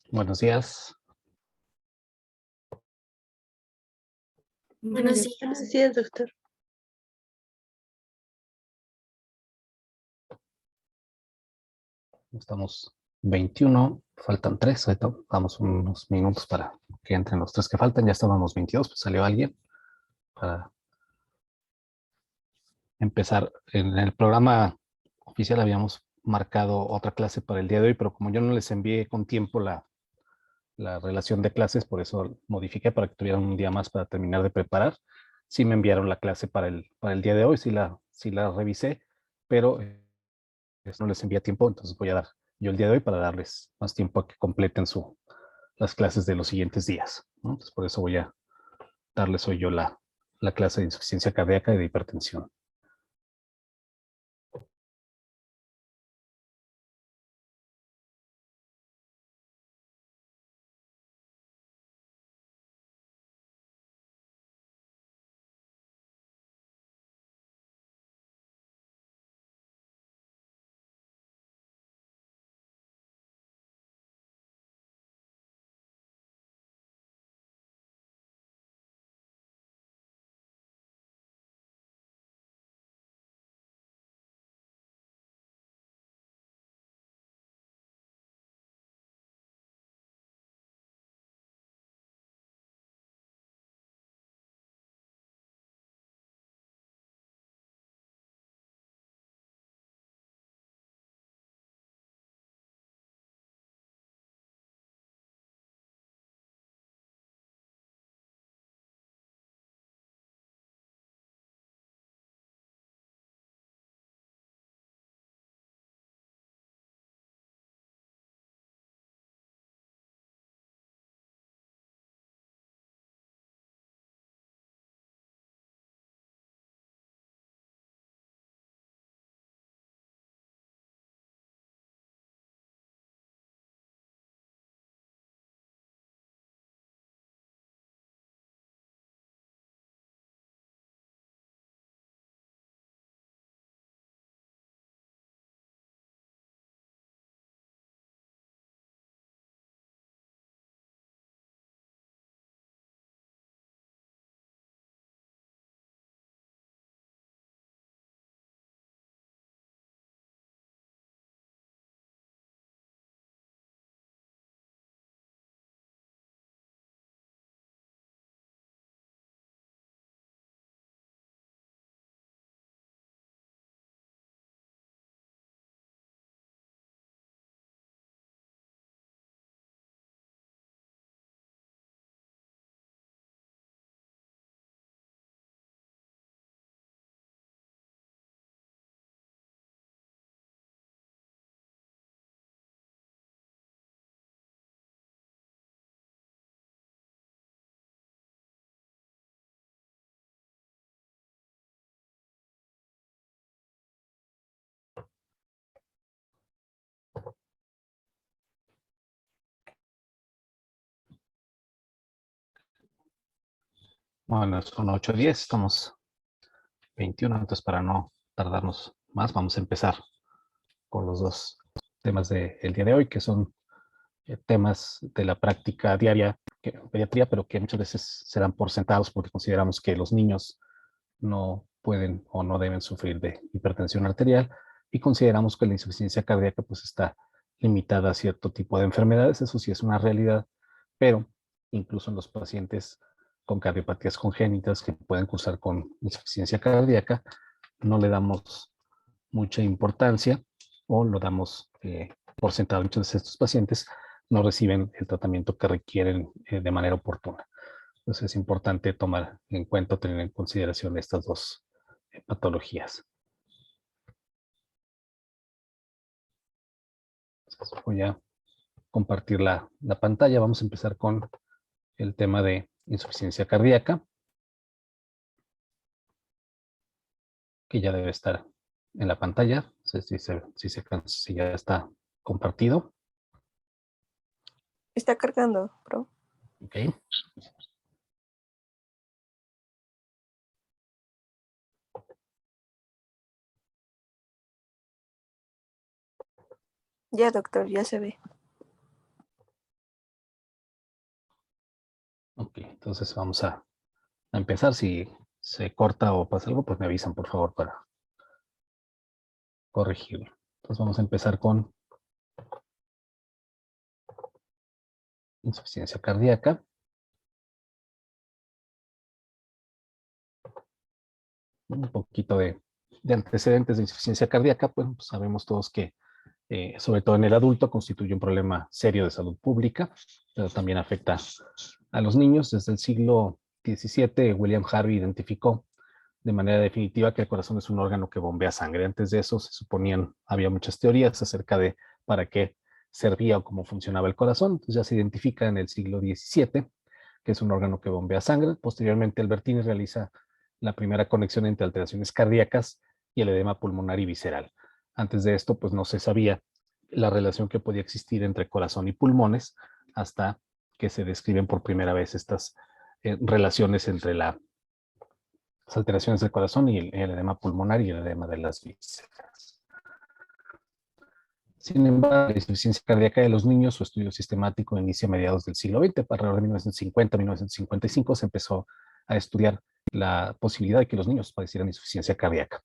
Buenos días. Buenos días. Buenos días, doctor. Estamos 21, faltan 3. Ahorita damos unos minutos para que entren los 3 que faltan. Ya estábamos 22, pues salió alguien para empezar. En el programa oficial habíamos marcado otra clase para el día de hoy, pero como yo no les envié con tiempo la relación de clases, por eso modifiqué para que tuvieran un día más para terminar de preparar. Sí me enviaron la clase para el día de hoy, sí la revisé, pero no les envía tiempo, entonces voy a dar yo el día de hoy para darles más tiempo a que completen las clases de los siguientes días, ¿no? Entonces por eso voy a darles hoy yo la clase de insuficiencia cardíaca y de hipertensión. Bueno, son 8:10, estamos 21, entonces para no tardarnos más, vamos a empezar con los dos temas del día de hoy, que son temas de la práctica diaria en pediatría, pero que muchas veces se dan por sentados porque consideramos que los niños no pueden o no deben sufrir de hipertensión arterial y consideramos que la insuficiencia cardíaca pues está limitada a cierto tipo de enfermedades, eso sí es una realidad, pero incluso en los pacientes con cardiopatías congénitas que pueden cursar con insuficiencia cardíaca, no le damos mucha importancia o lo damos por sentado. Muchos de estos pacientes no reciben el tratamiento que requieren de manera oportuna. Entonces es importante tomar en cuenta, tener en consideración estas dos patologías. Entonces voy a compartir la pantalla. Vamos a empezar con el tema de insuficiencia cardíaca, que ya debe estar en la pantalla. No sé si ya está compartido. Está cargando, bro. Ok. Ya, doctor, ya se ve. Ok, entonces vamos a empezar. Si se corta o pasa algo, pues me avisan, por favor, para corregirlo. Entonces vamos a empezar con insuficiencia cardíaca. Un poquito de antecedentes de insuficiencia cardíaca, pues sabemos todos que, sobre todo en el adulto, constituye un problema serio de salud pública, pero también afecta a los niños. Desde el siglo XVII, William Harvey identificó de manera definitiva que el corazón es un órgano que bombea sangre. Antes de eso se suponían, había muchas teorías acerca de para qué servía o cómo funcionaba el corazón. Entonces ya se identifica en el siglo XVII que es un órgano que bombea sangre. Posteriormente, Albertini realiza la primera conexión entre alteraciones cardíacas y el edema pulmonar y visceral. Antes de esto, pues no se sabía la relación que podía existir entre corazón y pulmones hasta que se describen por primera vez estas relaciones entre las alteraciones del corazón y el edema pulmonar y el edema de las vísceras. Sin embargo, la insuficiencia cardíaca de los niños, su estudio sistemático inicia a mediados del siglo XX, para alrededor de 1950-1955 se empezó a estudiar la posibilidad de que los niños padecieran insuficiencia cardíaca.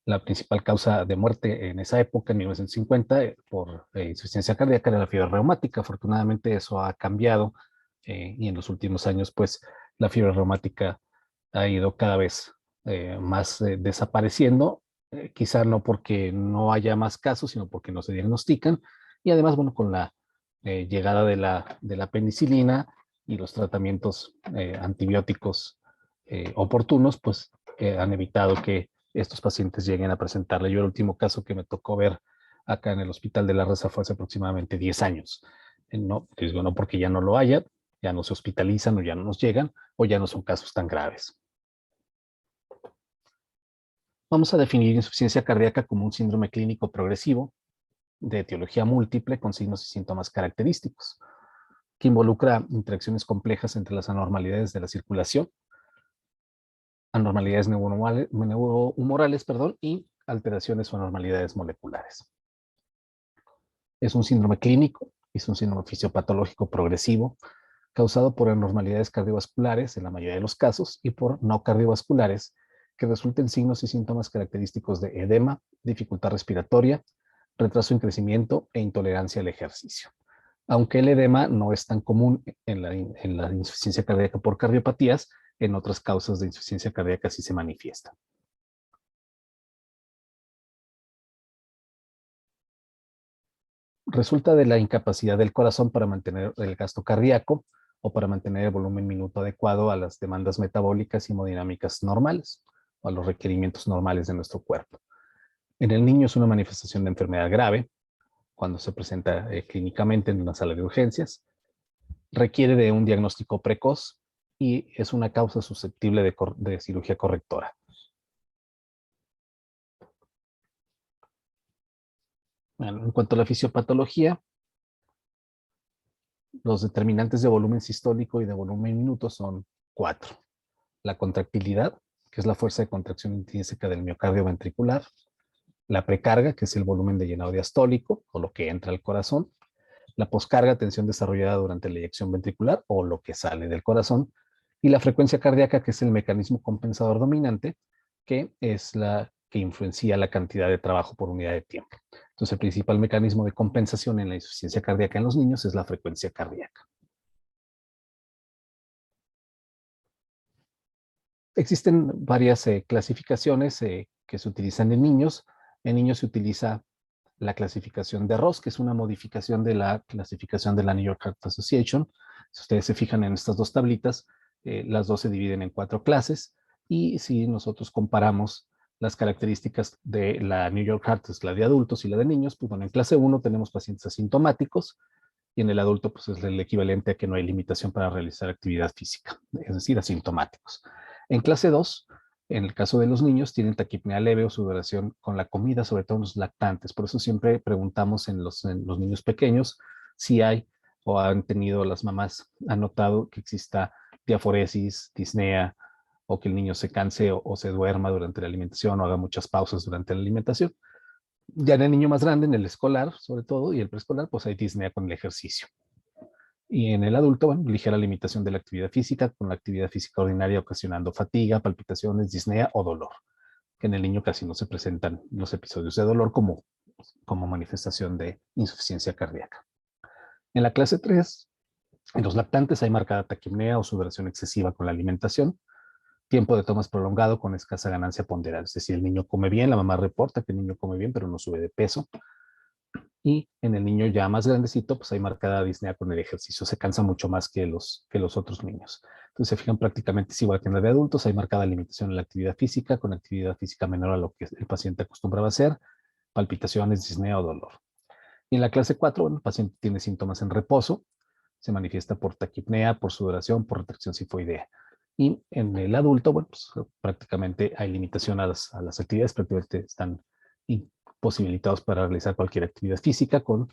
La principal causa de muerte en esa época, en 1950, por insuficiencia cardíaca era la fiebre reumática. Afortunadamente eso ha cambiado y en los últimos años, pues la fiebre reumática ha ido cada vez más desapareciendo, quizá no porque no haya más casos, sino porque no se diagnostican. Y además, bueno, con la llegada de la penicilina y los tratamientos antibióticos oportunos, pues han evitado que estos pacientes lleguen a presentarla. Yo el último caso que me tocó ver acá en el Hospital de la Raza fue hace aproximadamente 10 años. No, digo, no porque ya no lo haya, ya no se hospitalizan o ya no nos llegan o ya no son casos tan graves. Vamos a definir insuficiencia cardíaca como un síndrome clínico progresivo de etiología múltiple con signos y síntomas característicos, que involucra interacciones complejas entre las anormalidades de la circulación, anormalidades neurohumorales, y alteraciones o anormalidades moleculares. Es un síndrome clínico, es un síndrome fisiopatológico progresivo, causado por anormalidades cardiovasculares en la mayoría de los casos y por no cardiovasculares que resulten signos y síntomas característicos de edema, dificultad respiratoria, retraso en crecimiento e intolerancia al ejercicio. Aunque el edema no es tan común en la insuficiencia cardíaca por cardiopatías, en otras causas de insuficiencia cardíaca sí se manifiesta. Resulta de la incapacidad del corazón para mantener el gasto cardíaco o para mantener el volumen minuto adecuado a las demandas metabólicas y hemodinámicas normales o a los requerimientos normales de nuestro cuerpo. En el niño es una manifestación de enfermedad grave cuando se presenta clínicamente en una sala de urgencias. Requiere de un diagnóstico precoz y es una causa susceptible de cirugía correctora. Bueno, en cuanto a la fisiopatología, los determinantes de volumen sistólico y de volumen minuto son 4. La contractilidad, que es la fuerza de contracción intrínseca del miocardio ventricular. La precarga, que es el volumen de llenado diastólico, o lo que entra al corazón. La poscarga, tensión desarrollada durante la eyección ventricular, o lo que sale del corazón. Y la frecuencia cardíaca, que es el mecanismo compensador dominante, que es la que influencia la cantidad de trabajo por unidad de tiempo. Entonces, el principal mecanismo de compensación en la insuficiencia cardíaca en los niños es la frecuencia cardíaca. Existen varias clasificaciones que se utilizan en niños. En niños se utiliza la clasificación de Ross, que es una modificación de la clasificación de la New York Heart Association. Si ustedes se fijan en estas dos tablitas, las dos se dividen en 4 clases. Y si nosotros comparamos las características de la New York Heart, la de adultos y la de niños, pues bueno, en clase 1 tenemos pacientes asintomáticos y en el adulto pues es el equivalente a que no hay limitación para realizar actividad física, es decir, asintomáticos. En clase 2, en el caso de los niños, tienen taquipnea leve o sudoración con la comida, sobre todo los lactantes. Por eso siempre preguntamos en los niños pequeños si hay o han tenido las mamás, han notado que exista diaforesis, disnea, o que el niño se canse o se duerma durante la alimentación o haga muchas pausas durante la alimentación. Ya en el niño más grande, en el escolar, sobre todo, y el preescolar, pues hay disnea con el ejercicio. Y en el adulto, bueno, ligera limitación de la actividad física, con la actividad física ordinaria ocasionando fatiga, palpitaciones, disnea o dolor. Que en el niño casi no se presentan los episodios de dolor como manifestación de insuficiencia cardíaca. En la clase 3, en los lactantes hay marcada taquipnea o sudoración excesiva con la alimentación, tiempo de tomas prolongado con escasa ganancia ponderal. Es decir, el niño come bien, la mamá reporta que el niño come bien, pero no sube de peso. Y en el niño ya más grandecito, pues hay marcada disnea con el ejercicio. Se cansa mucho más que los otros niños. Entonces, se fijan, prácticamente es igual que en la de adultos. Hay marcada limitación en la actividad física, con actividad física menor a lo que el paciente acostumbraba a hacer, palpitaciones, disnea o dolor. Y en la clase 4, bueno, el paciente tiene síntomas en reposo, se manifiesta por taquipnea, por sudoración, por retracción sifoidea. Y en el adulto, bueno, pues prácticamente hay limitación a las actividades, prácticamente están imposibilitados para realizar cualquier actividad física con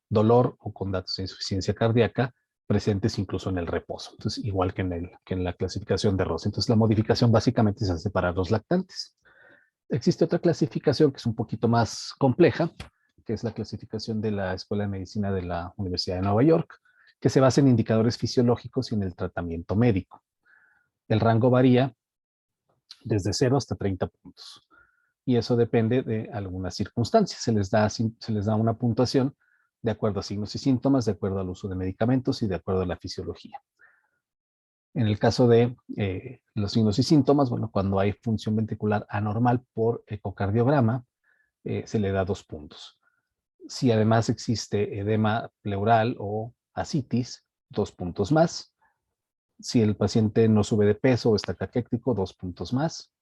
dolor o con datos de insuficiencia cardíaca presentes incluso en el reposo. Entonces, igual que en la clasificación de Ross. Entonces, la modificación básicamente es hace para los lactantes. Existe otra clasificación que es un poquito más compleja, que es la clasificación de la Escuela de Medicina de la Universidad de Nueva York, que se basa en indicadores fisiológicos y en el tratamiento médico. El rango varía desde 0 hasta 30 puntos. Y eso depende de algunas circunstancias. Se les da una puntuación de acuerdo a signos y síntomas, de acuerdo al uso de medicamentos y de acuerdo a la fisiología. En el caso de los signos y síntomas, bueno, cuando hay función ventricular anormal por ecocardiograma, se le da 2 puntos. Si además existe edema pleural o ascitis, 2 puntos más. Si el paciente no sube de peso o está caquético, 2 puntos más.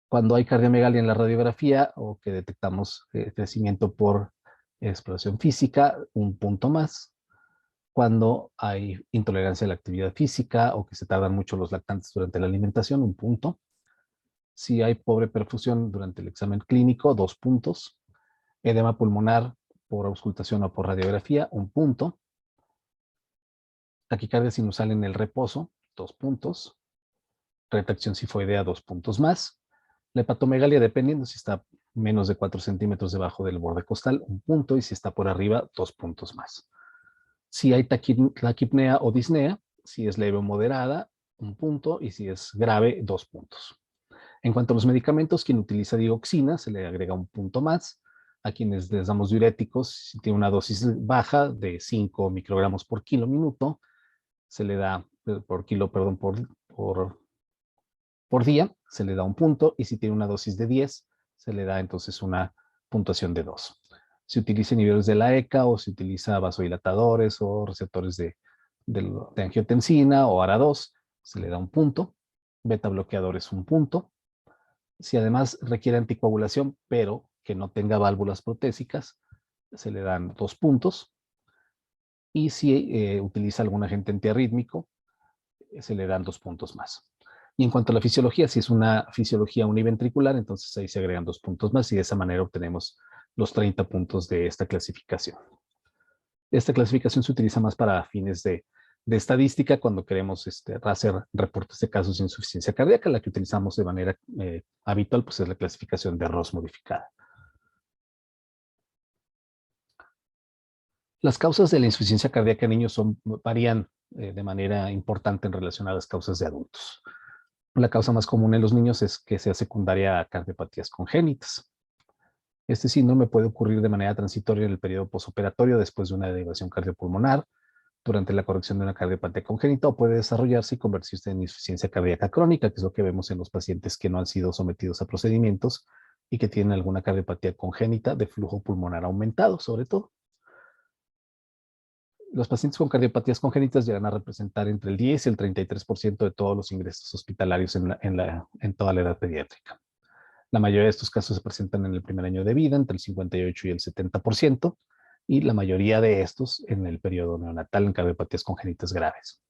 Cuando hay cardiomegalia en la radiografía o que detectamos crecimiento por exploración física, 1 punto más. Cuando hay intolerancia a la actividad física o que se tardan mucho los lactantes durante la alimentación, 1 punto. Si hay pobre perfusión durante el examen clínico, 2 puntos. Edema pulmonar por auscultación o por radiografía, 1 punto. Taquicardia sinusal en el reposo, 2 puntos. Retracción sifoidea, 2 puntos más. La hepatomegalia, dependiendo si está menos de 4 centímetros debajo del borde costal, 1 punto, y si está por arriba, 2 puntos más. Si hay taquipnea o disnea, si es leve o moderada, 1 punto, y si es grave, 2 puntos. En cuanto a los medicamentos, quien utiliza dioxina se le agrega 1 punto más. A quienes les damos diuréticos, si tiene una dosis baja de 5 microgramos por kilo minuto, se le da por kilo, perdón, por día, se le da 1 punto, y si tiene una dosis de 10, se le da entonces una puntuación de 2. Se utiliza inhibidores de la ECA o se utiliza vasodilatadores o receptores de angiotensina o ARA2, se le da 1 punto. Beta bloqueadores, 1 punto. Si además requiere anticoagulación, pero que no tenga válvulas protésicas, se le dan 2 puntos. Y si utiliza algún agente antiarrítmico, se le dan 2 puntos más. Y en cuanto a la fisiología, si es una fisiología univentricular, entonces ahí se agregan 2 puntos más y de esa manera obtenemos los 30 puntos de esta clasificación. Esta clasificación se utiliza más para fines de estadística cuando queremos hacer reportes de casos de insuficiencia cardíaca. La que utilizamos de manera habitual pues es la clasificación de Ross modificada. Las causas de la insuficiencia cardíaca en niños varían de manera importante en relación a las causas de adultos. La causa más común en los niños es que sea secundaria a cardiopatías congénitas. Este síndrome puede ocurrir de manera transitoria en el periodo posoperatorio después de una derivación cardiopulmonar, durante la corrección de una cardiopatía congénita, o puede desarrollarse y convertirse en insuficiencia cardíaca crónica, que es lo que vemos en los pacientes que no han sido sometidos a procedimientos y que tienen alguna cardiopatía congénita de flujo pulmonar aumentado, sobre todo. Los pacientes con cardiopatías congénitas llegan a representar entre el 10 y el 33% de todos los ingresos hospitalarios en toda la edad pediátrica. La mayoría de estos casos se presentan en el primer año de vida, entre el 58 y el 70%, y la mayoría de estos en el periodo neonatal en cardiopatías congénitas graves.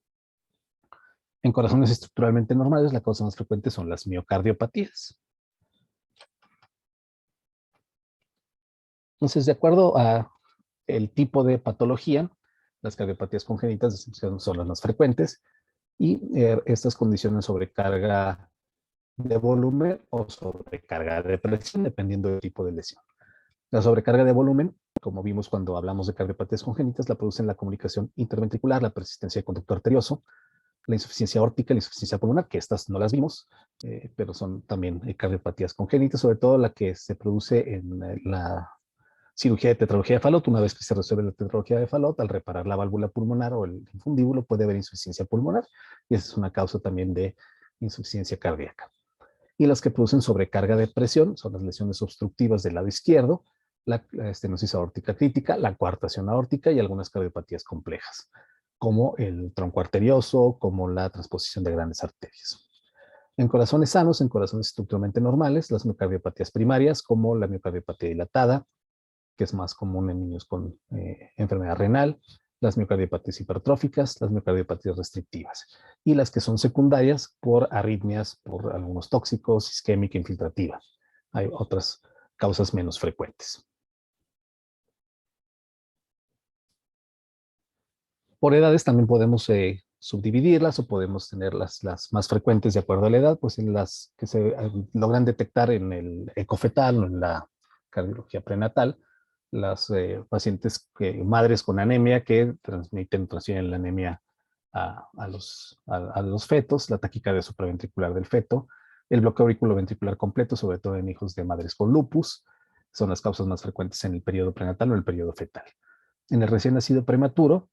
En corazones estructuralmente normales, la causa más frecuente son las miocardiopatías. Entonces, de acuerdo a el tipo de patología, las cardiopatías congénitas son las más frecuentes, y estas condicionan sobrecarga de volumen o sobrecarga de presión, dependiendo del tipo de lesión. La sobrecarga de volumen, como vimos cuando hablamos de cardiopatías congénitas, la producen la comunicación interventricular, la persistencia de conducto arterioso, la insuficiencia aórtica, la insuficiencia pulmonar, que estas no las vimos, pero son también cardiopatías congénitas, sobre todo la que se produce en la cirugía de tetralogía de Fallot. Una vez que se resuelve la tetralogía de Fallot, al reparar la válvula pulmonar o el infundíbulo, puede haber insuficiencia pulmonar, y esa es una causa también de insuficiencia cardíaca. Y las que producen sobrecarga de presión son las lesiones obstructivas del lado izquierdo, la estenosis aórtica crítica, la coartación aórtica y algunas cardiopatías complejas, como el tronco arterioso, como la transposición de grandes arterias. En corazones sanos, en corazones estructuralmente normales, las miocardiopatías primarias, como la miocardiopatía dilatada, que es más común en niños con enfermedad renal, las miocardiopatías hipertróficas, las miocardiopatías restrictivas, y las que son secundarias por arritmias, por algunos tóxicos, isquémica, infiltrativa. Hay otras causas menos frecuentes. Por edades también podemos subdividirlas o podemos tener las más frecuentes de acuerdo a la edad, pues en las que se logran detectar en el ecofetal o en la cardiología prenatal, las pacientes, madres con anemia que transfieren la anemia a los fetos, la taquicardia supraventricular del feto, el bloqueo auriculoventricular completo, sobre todo en hijos de madres con lupus, son las causas más frecuentes en el periodo prenatal o el periodo fetal. En el recién nacido prematuro,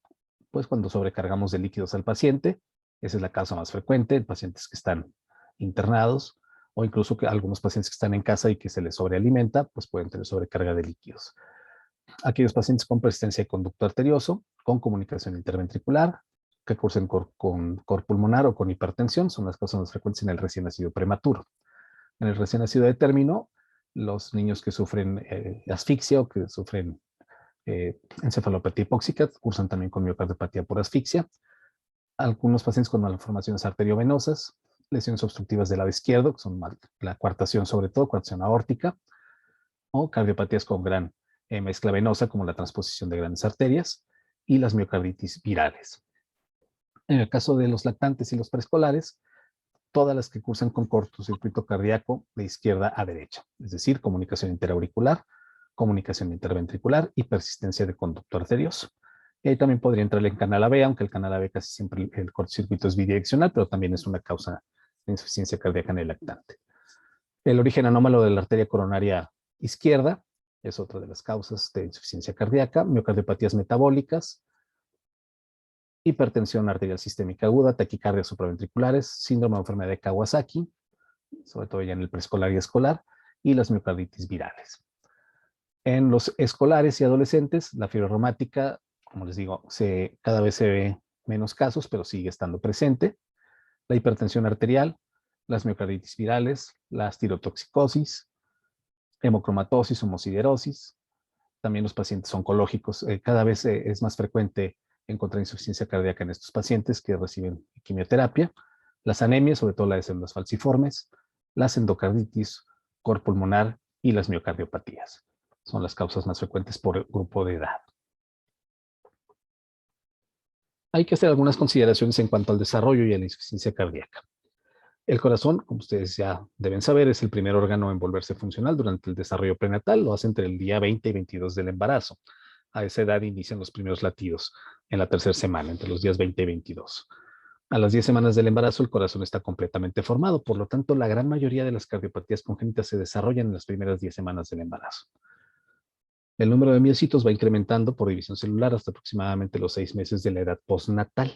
pues cuando sobrecargamos de líquidos al paciente, esa es la causa más frecuente en pacientes que están internados o incluso que algunos pacientes que están en casa y que se les sobrealimenta, pues pueden tener sobrecarga de líquidos. Aquellos pacientes con persistencia de conducto arterioso, con comunicación interventricular, que cursen con cor pulmonar o con hipertensión, son las causas más frecuentes en el recién nacido prematuro. En el recién nacido de término, los niños que sufren asfixia o que sufren encefalopatía hipóxica cursan también con miocardiopatía por asfixia. Algunos pacientes con malformaciones arteriovenosas, lesiones obstructivas del lado izquierdo, que son la coartación sobre todo, coartación aórtica, o cardiopatías con gran mezcla venosa, como la transposición de grandes arterias, y las miocarditis virales. En el caso de los lactantes y los preescolares, todas las que cursan con cortocircuito cardíaco de izquierda a derecha, es decir, comunicación interauricular, comunicación interventricular y persistencia de conducto arterioso. Y ahí también podría entrar en canal AB, aunque el canal AB casi siempre el cortocircuito es bidireccional, pero también es una causa de insuficiencia cardíaca en el lactante. El origen anómalo de la arteria coronaria izquierda es otra de las causas de insuficiencia cardíaca, miocardiopatías metabólicas, hipertensión arterial sistémica aguda, taquicardias supraventriculares, síndrome de enfermedad de Kawasaki, sobre todo ya en el preescolar y escolar, y las miocarditis virales. En los escolares y adolescentes, la fiebre reumática, como les digo, cada vez se ve menos casos, pero sigue estando presente. La hipertensión arterial, las miocarditis virales, la estirotoxicosis, hemocromatosis, homosiderosis, también los pacientes oncológicos. Cada vez es más frecuente encontrar insuficiencia cardíaca en estos pacientes que reciben quimioterapia. Las anemias, sobre todo la de células falciformes, las endocarditis, cor pulmonar y las miocardiopatías. Son las causas más frecuentes por grupo de edad. Hay que hacer algunas consideraciones en cuanto al desarrollo y a la insuficiencia cardíaca. El corazón, como ustedes ya deben saber, es el primer órgano en volverse funcional durante el desarrollo prenatal. Lo hace entre el día 20 y 22 del embarazo. A esa edad inician los primeros latidos en la tercera semana, entre los días 20 y 22. A las 10 semanas del embarazo, el corazón está completamente formado. Por lo tanto, la gran mayoría de las cardiopatías congénitas se desarrollan en las primeras 10 semanas del embarazo. El número de miocitos va incrementando por división celular hasta aproximadamente los 6 meses de la edad postnatal.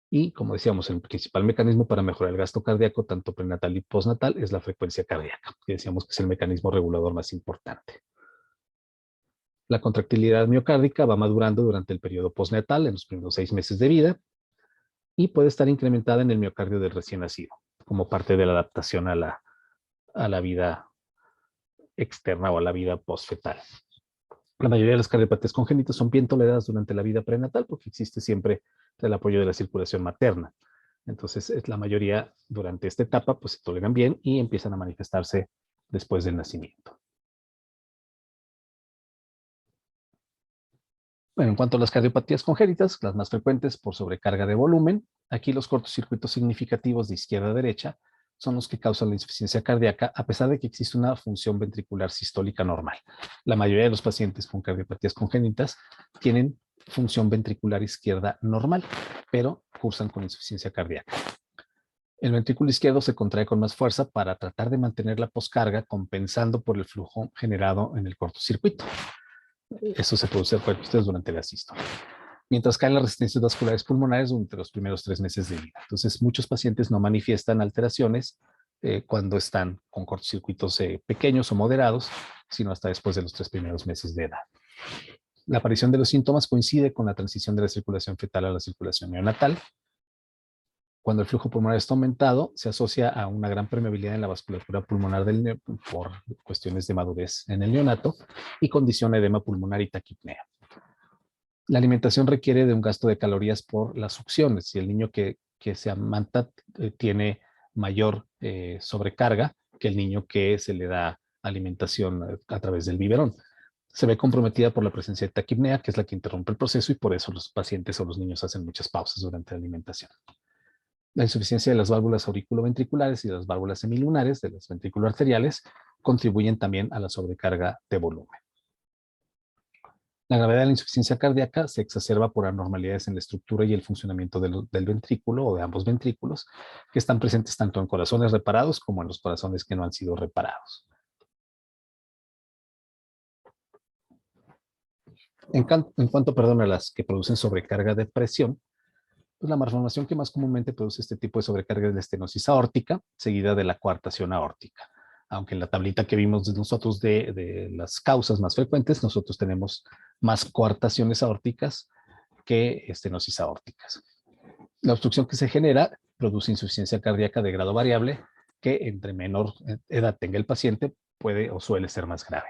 Y, como decíamos, el principal mecanismo para mejorar el gasto cardíaco, tanto prenatal y postnatal, es la frecuencia cardíaca, que decíamos que es el mecanismo regulador más importante. La contractilidad miocárdica va madurando durante el periodo postnatal, en los primeros 6 meses de vida, y puede estar incrementada en el miocardio del recién nacido, como parte de la adaptación a la vida externa o a la vida postfetal. La mayoría de las cardiopatías congénitas son bien toleradas durante la vida prenatal porque existe siempre el apoyo de la circulación materna. Entonces, la mayoría durante esta etapa pues se toleran bien y empiezan a manifestarse después del nacimiento. Bueno, en cuanto a las cardiopatías congénitas, las más frecuentes por sobrecarga de volumen, aquí los cortocircuitos significativos de izquierda a derecha son los que causan la insuficiencia cardíaca, a pesar de que existe una función ventricular sistólica normal. La mayoría de los pacientes con cardiopatías congénitas tienen función ventricular izquierda normal, pero cursan con insuficiencia cardíaca. El ventrículo izquierdo se contrae con más fuerza para tratar de mantener la poscarga, compensando por el flujo generado en el cortocircuito. Eso se produce durante la sístole. Mientras caen las resistencias vasculares pulmonares durante los primeros 3 meses de vida. Entonces, muchos pacientes no manifiestan alteraciones cuando están con cortocircuitos pequeños o moderados, sino hasta después de los 3 primeros meses de edad. La aparición de los síntomas coincide con la transición de la circulación fetal a la circulación neonatal. Cuando el flujo pulmonar está aumentado, se asocia a una gran permeabilidad en la vasculatura pulmonar por cuestiones de madurez en el neonato y condiciona edema pulmonar y taquipnea. La alimentación requiere de un gasto de calorías por las succiones. Si el niño que se amamanta tiene mayor sobrecarga que el niño que se le da alimentación a través del biberón. Se ve comprometida por la presencia de taquipnea, que es la que interrumpe el proceso, y por eso los pacientes o los niños hacen muchas pausas durante la alimentación. La insuficiencia de las válvulas auriculoventriculares y las válvulas semilunares de los ventrículos arteriales contribuyen también a la sobrecarga de volumen. La gravedad de la insuficiencia cardíaca se exacerba por anormalidades en la estructura y el funcionamiento del ventrículo o de ambos ventrículos, que están presentes tanto en corazones reparados como en los corazones que no han sido reparados. En cuanto a las que producen sobrecarga de presión, pues la malformación que más comúnmente produce este tipo de sobrecarga es la estenosis aórtica, seguida de la coartación aórtica. Aunque en la tablita que vimos de nosotros de las causas más frecuentes, nosotros tenemos más coartaciones aórticas que estenosis aórticas. La obstrucción que se genera produce insuficiencia cardíaca de grado variable, que entre menor edad tenga el paciente puede o suele ser más grave.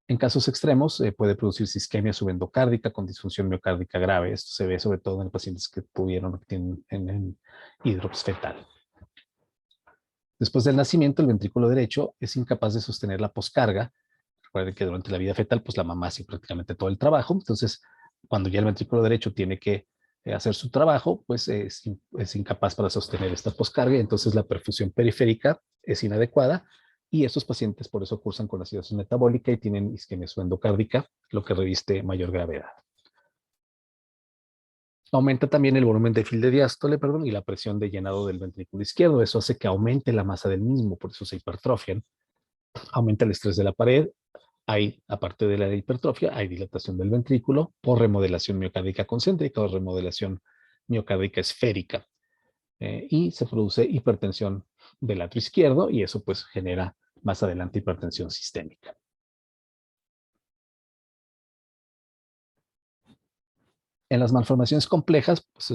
En casos extremos puede producirse isquemia subendocárdica con disfunción miocárdica grave. Esto se ve sobre todo en pacientes que tienen en hidrops fetal. Después del nacimiento, el ventrículo derecho es incapaz de sostener la poscarga. Recuerden que durante la vida fetal, pues la mamá hace prácticamente todo el trabajo. Entonces, cuando ya el ventrículo derecho tiene que hacer su trabajo, pues es incapaz para sostener esta poscarga. Entonces, la perfusión periférica es inadecuada. Y estos pacientes por eso cursan con acidosis metabólica y tienen isquemia subendocárdica, lo que reviste mayor gravedad. Aumenta también el volumen de fil de diástole, y la presión de llenado del ventrículo izquierdo. Eso hace que aumente la masa del mismo, por eso se hipertrofian. Aumenta el estrés de la pared. Aparte de la hipertrofia, hay dilatación del ventrículo por remodelación miocárdica concéntrica o remodelación miocárdica esférica. Y se produce hipertensión del atrio izquierdo y eso pues genera más adelante hipertensión sistémica. En las malformaciones complejas, pues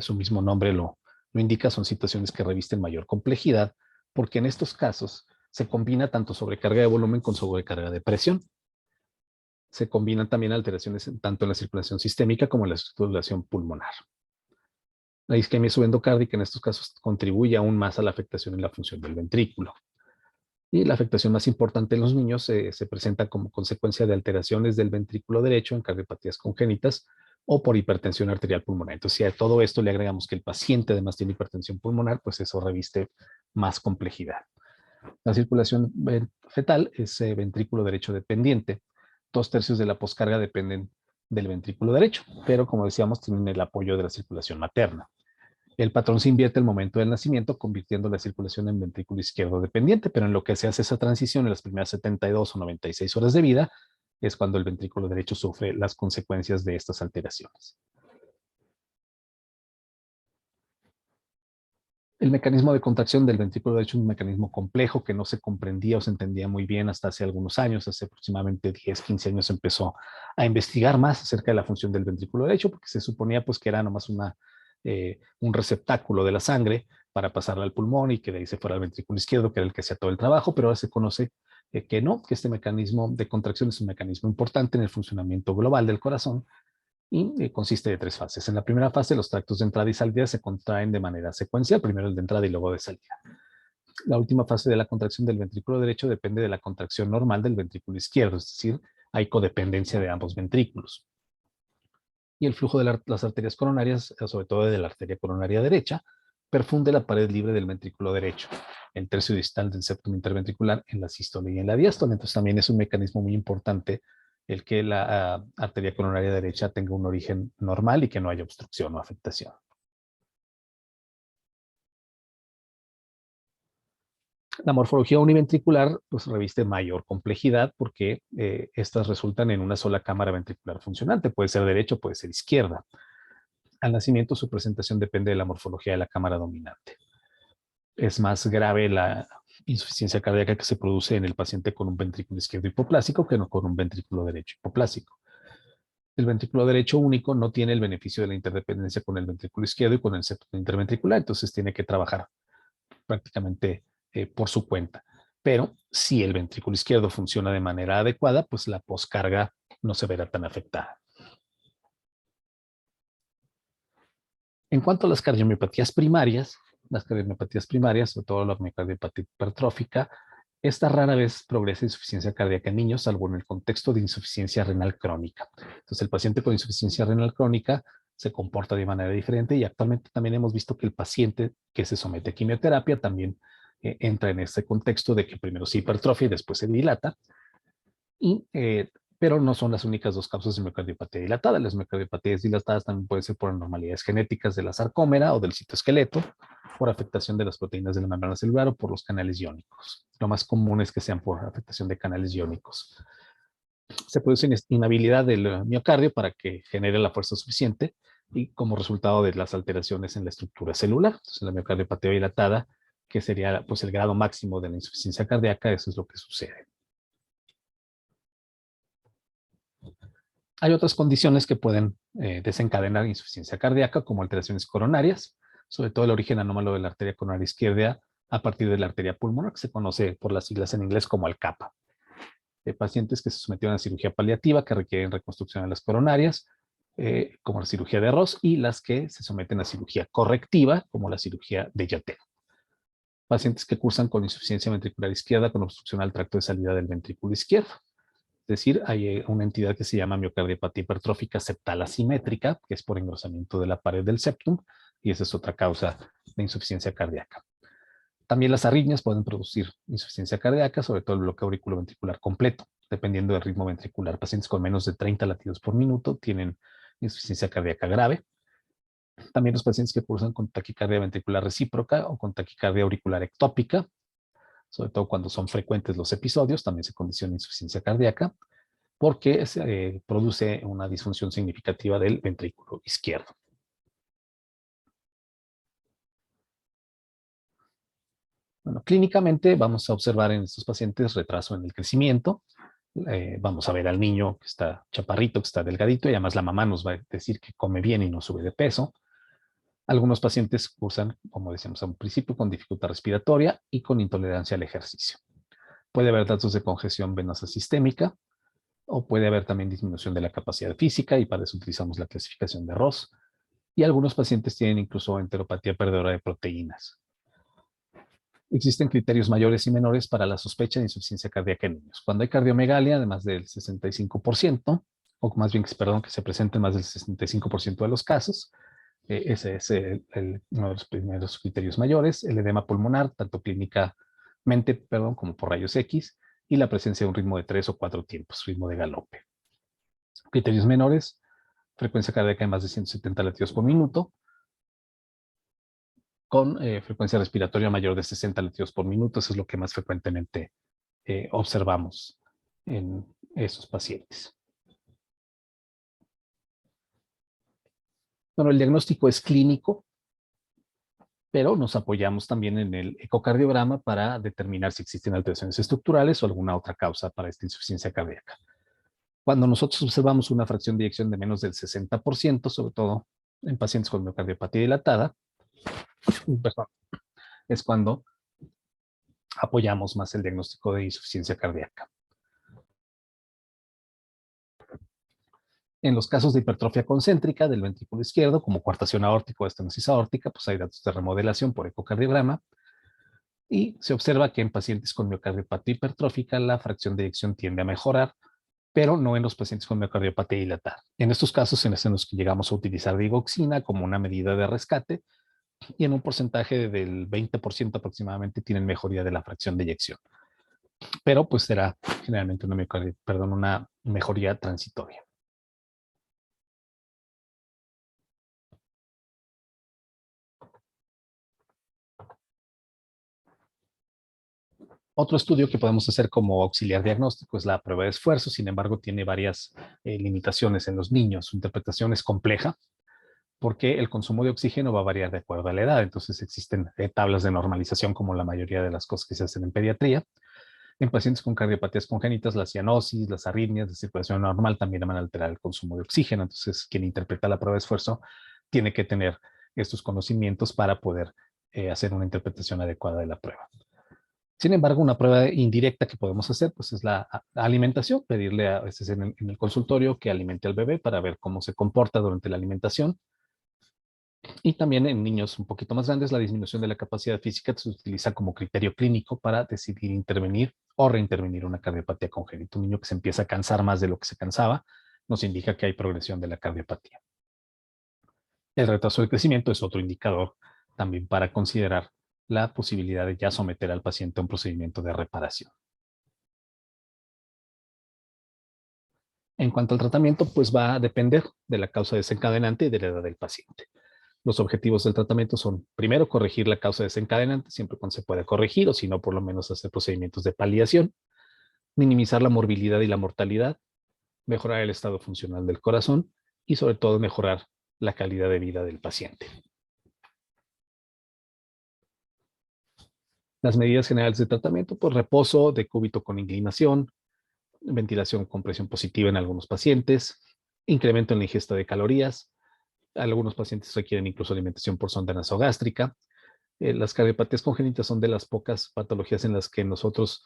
su mismo nombre lo indica, son situaciones que revisten mayor complejidad, porque en estos casos se combina tanto sobrecarga de volumen con sobrecarga de presión. Se combinan también alteraciones tanto en la circulación sistémica como en la circulación pulmonar. La isquemia subendocárdica en estos casos contribuye aún más a la afectación en la función del ventrículo. Y la afectación más importante en los niños se presenta como consecuencia de alteraciones del ventrículo derecho en cardiopatías congénitas o por hipertensión arterial pulmonar. Entonces, si a todo esto le agregamos que el paciente además tiene hipertensión pulmonar, pues eso reviste más complejidad. La circulación fetal es ventrículo derecho dependiente. 2/3 de la poscarga dependen del ventrículo derecho, pero como decíamos, tienen el apoyo de la circulación materna. El patrón se invierte al momento del nacimiento, convirtiendo la circulación en ventrículo izquierdo dependiente, pero en lo que se hace esa transición en las primeras 72 o 96 horas de vida, es cuando el ventrículo derecho sufre las consecuencias de estas alteraciones. El mecanismo de contracción del ventrículo derecho es un mecanismo complejo que no se comprendía o se entendía muy bien hasta hace algunos años. Hace aproximadamente 10, 15 años se empezó a investigar más acerca de la función del ventrículo derecho, porque se suponía pues, que era nomás un receptáculo de la sangre para pasarla al pulmón y que de ahí se fuera al ventrículo izquierdo, que era el que hacía todo el trabajo, pero ahora se conoce que no, que este mecanismo de contracción es un mecanismo importante en el funcionamiento global del corazón y consiste de 3 fases. En la primera fase, los tractos de entrada y salida se contraen de manera secuencial, primero el de entrada y luego de salida. La última fase de la contracción del ventrículo derecho depende de la contracción normal del ventrículo izquierdo, es decir, hay codependencia de ambos ventrículos. Y el flujo de las arterias coronarias, sobre todo de la arteria coronaria derecha, perfunde la pared libre del ventrículo derecho, el tercio distal del septum interventricular en la sístole y en la diástole. Entonces también es un mecanismo muy importante el que la arteria coronaria derecha tenga un origen normal y que no haya obstrucción o afectación. La morfología univentricular pues, reviste mayor complejidad porque estas resultan en una sola cámara ventricular funcionante. Puede ser derecha o puede ser izquierda. Al nacimiento su presentación depende de la morfología de la cámara dominante. Es más grave la insuficiencia cardíaca que se produce en el paciente con un ventrículo izquierdo hipoplásico que no con un ventrículo derecho hipoplásico. El ventrículo derecho único no tiene el beneficio de la interdependencia con el ventrículo izquierdo y con el septum interventricular, entonces tiene que trabajar prácticamente por su cuenta. Pero si el ventrículo izquierdo funciona de manera adecuada, pues la poscarga no se verá tan afectada. En cuanto a las cardiomiopatías primarias, sobre todo la miocardiopatía hipertrófica, esta rara vez progresa insuficiencia cardíaca en niños, salvo en el contexto de insuficiencia renal crónica. Entonces, el paciente con insuficiencia renal crónica se comporta de manera diferente y actualmente también hemos visto que el paciente que se somete a quimioterapia también entra en este contexto de que primero se hipertrofia y después se dilata. Pero no son las únicas dos causas de miocardiopatía dilatada. Las miocardiopatías dilatadas también pueden ser por anormalidades genéticas de la sarcómera o del citoesqueleto, por afectación de las proteínas de la membrana celular o por los canales iónicos. Lo más común es que sean por afectación de canales iónicos. Se produce inhabilidad del miocardio para que genere la fuerza suficiente y como resultado de las alteraciones en la estructura celular. Entonces, la miocardiopatía dilatada, que sería pues, el grado máximo de la insuficiencia cardíaca, eso es lo que sucede. Hay otras condiciones que pueden desencadenar insuficiencia cardíaca, como alteraciones coronarias, sobre todo el origen anómalo de la arteria coronaria izquierda a partir de la arteria pulmonar, que se conoce por las siglas en inglés como ALCAPA. Pacientes que se sometieron a cirugía paliativa que requieren reconstrucción de las coronarias, como la cirugía de Ross, y las que se someten a cirugía correctiva, como la cirugía de Yatel. Pacientes que cursan con insuficiencia ventricular izquierda con obstrucción al tracto de salida del ventrículo izquierdo. Es decir, hay una entidad que se llama miocardiopatía hipertrófica septal asimétrica, que es por engrosamiento de la pared del septum, y esa es otra causa de insuficiencia cardíaca. También las arritmias pueden producir insuficiencia cardíaca, sobre todo el bloqueo auriculoventricular completo, dependiendo del ritmo ventricular. Pacientes con menos de 30 latidos por minuto tienen insuficiencia cardíaca grave. También los pacientes que cursan con taquicardia ventricular recíproca o con taquicardia auricular ectópica, sobre todo cuando son frecuentes los episodios, también se condiciona insuficiencia cardíaca, porque se produce una disfunción significativa del ventrículo izquierdo. Bueno, clínicamente vamos a observar en estos pacientes retraso en el crecimiento. Vamos a ver al niño que está chaparrito, que está delgadito, y además la mamá nos va a decir que come bien y no sube de peso. Algunos pacientes cursan, como decíamos al principio, con dificultad respiratoria y con intolerancia al ejercicio. Puede haber datos de congestión venosa sistémica, o puede haber también disminución de la capacidad física, y para eso utilizamos la clasificación de Ross. Y algunos pacientes tienen incluso enteropatía perdedora de proteínas. Existen criterios mayores y menores para la sospecha de insuficiencia cardíaca en niños. Cuando hay cardiomegalia, además del 65%, o más bien, perdón, que se presenten más del 65% de los casos, ese es uno de los primeros criterios mayores. El edema pulmonar, tanto clínicamente, como por rayos X, y la presencia de un ritmo de 3 o 4 tiempos, ritmo de galope. Criterios menores, frecuencia cardíaca de más de 170 latidos por minuto, con frecuencia respiratoria mayor de 60 latidos por minuto. Eso es lo que más frecuentemente observamos en esos pacientes. Bueno, el diagnóstico es clínico, pero nos apoyamos también en el ecocardiograma para determinar si existen alteraciones estructurales o alguna otra causa para esta insuficiencia cardíaca. Cuando nosotros observamos una fracción de eyección de menos del 60%, sobre todo en pacientes con miocardiopatía dilatada, es cuando apoyamos más el diagnóstico de insuficiencia cardíaca. En los casos de hipertrofia concéntrica del ventrículo izquierdo, como coartación aórtica o estenosis aórtica, pues hay datos de remodelación por ecocardiograma, y se observa que en pacientes con miocardiopatía hipertrófica la fracción de eyección tiende a mejorar, pero no en los pacientes con miocardiopatía dilatada. En estos casos, en los que llegamos a utilizar digoxina como una medida de rescate, y en un porcentaje del 20% aproximadamente tienen mejoría de la fracción de eyección. Pero pues será generalmente una mejoría transitoria. Otro estudio que podemos hacer como auxiliar diagnóstico es la prueba de esfuerzo. Sin embargo, tiene varias limitaciones en los niños. Su interpretación es compleja porque el consumo de oxígeno va a variar de acuerdo a la edad. Entonces existen tablas de normalización como la mayoría de las cosas que se hacen en pediatría. En pacientes con cardiopatías congénitas, la cianosis, las arritmias de circulación normal también van a alterar el consumo de oxígeno. Entonces, quien interpreta la prueba de esfuerzo tiene que tener estos conocimientos para poder hacer una interpretación adecuada de la prueba. Sin embargo, una prueba indirecta que podemos hacer pues, es la alimentación, pedirle a veces en el consultorio que alimente al bebé para ver cómo se comporta durante la alimentación. Y también en niños un poquito más grandes, la disminución de la capacidad física se utiliza como criterio clínico para decidir intervenir o reintervenir una cardiopatía congénita. Un niño que se empieza a cansar más de lo que se cansaba nos indica que hay progresión de la cardiopatía. El retraso de crecimiento es otro indicador también para considerar la posibilidad de ya someter al paciente a un procedimiento de reparación. En cuanto al tratamiento, pues va a depender de la causa desencadenante y de la edad del paciente. Los objetivos del tratamiento son, primero, corregir la causa desencadenante, siempre cuando se pueda corregir, o si no, por lo menos hacer procedimientos de paliación, minimizar la morbilidad y la mortalidad, mejorar el estado funcional del corazón y, sobre todo, mejorar la calidad de vida del paciente. Las medidas generales de tratamiento, pues reposo, decúbito con inclinación, ventilación con presión positiva en algunos pacientes, incremento en la ingesta de calorías. Algunos pacientes requieren incluso alimentación por sonda nasogástrica. Las cardiopatías congénitas son de las pocas patologías en las que nosotros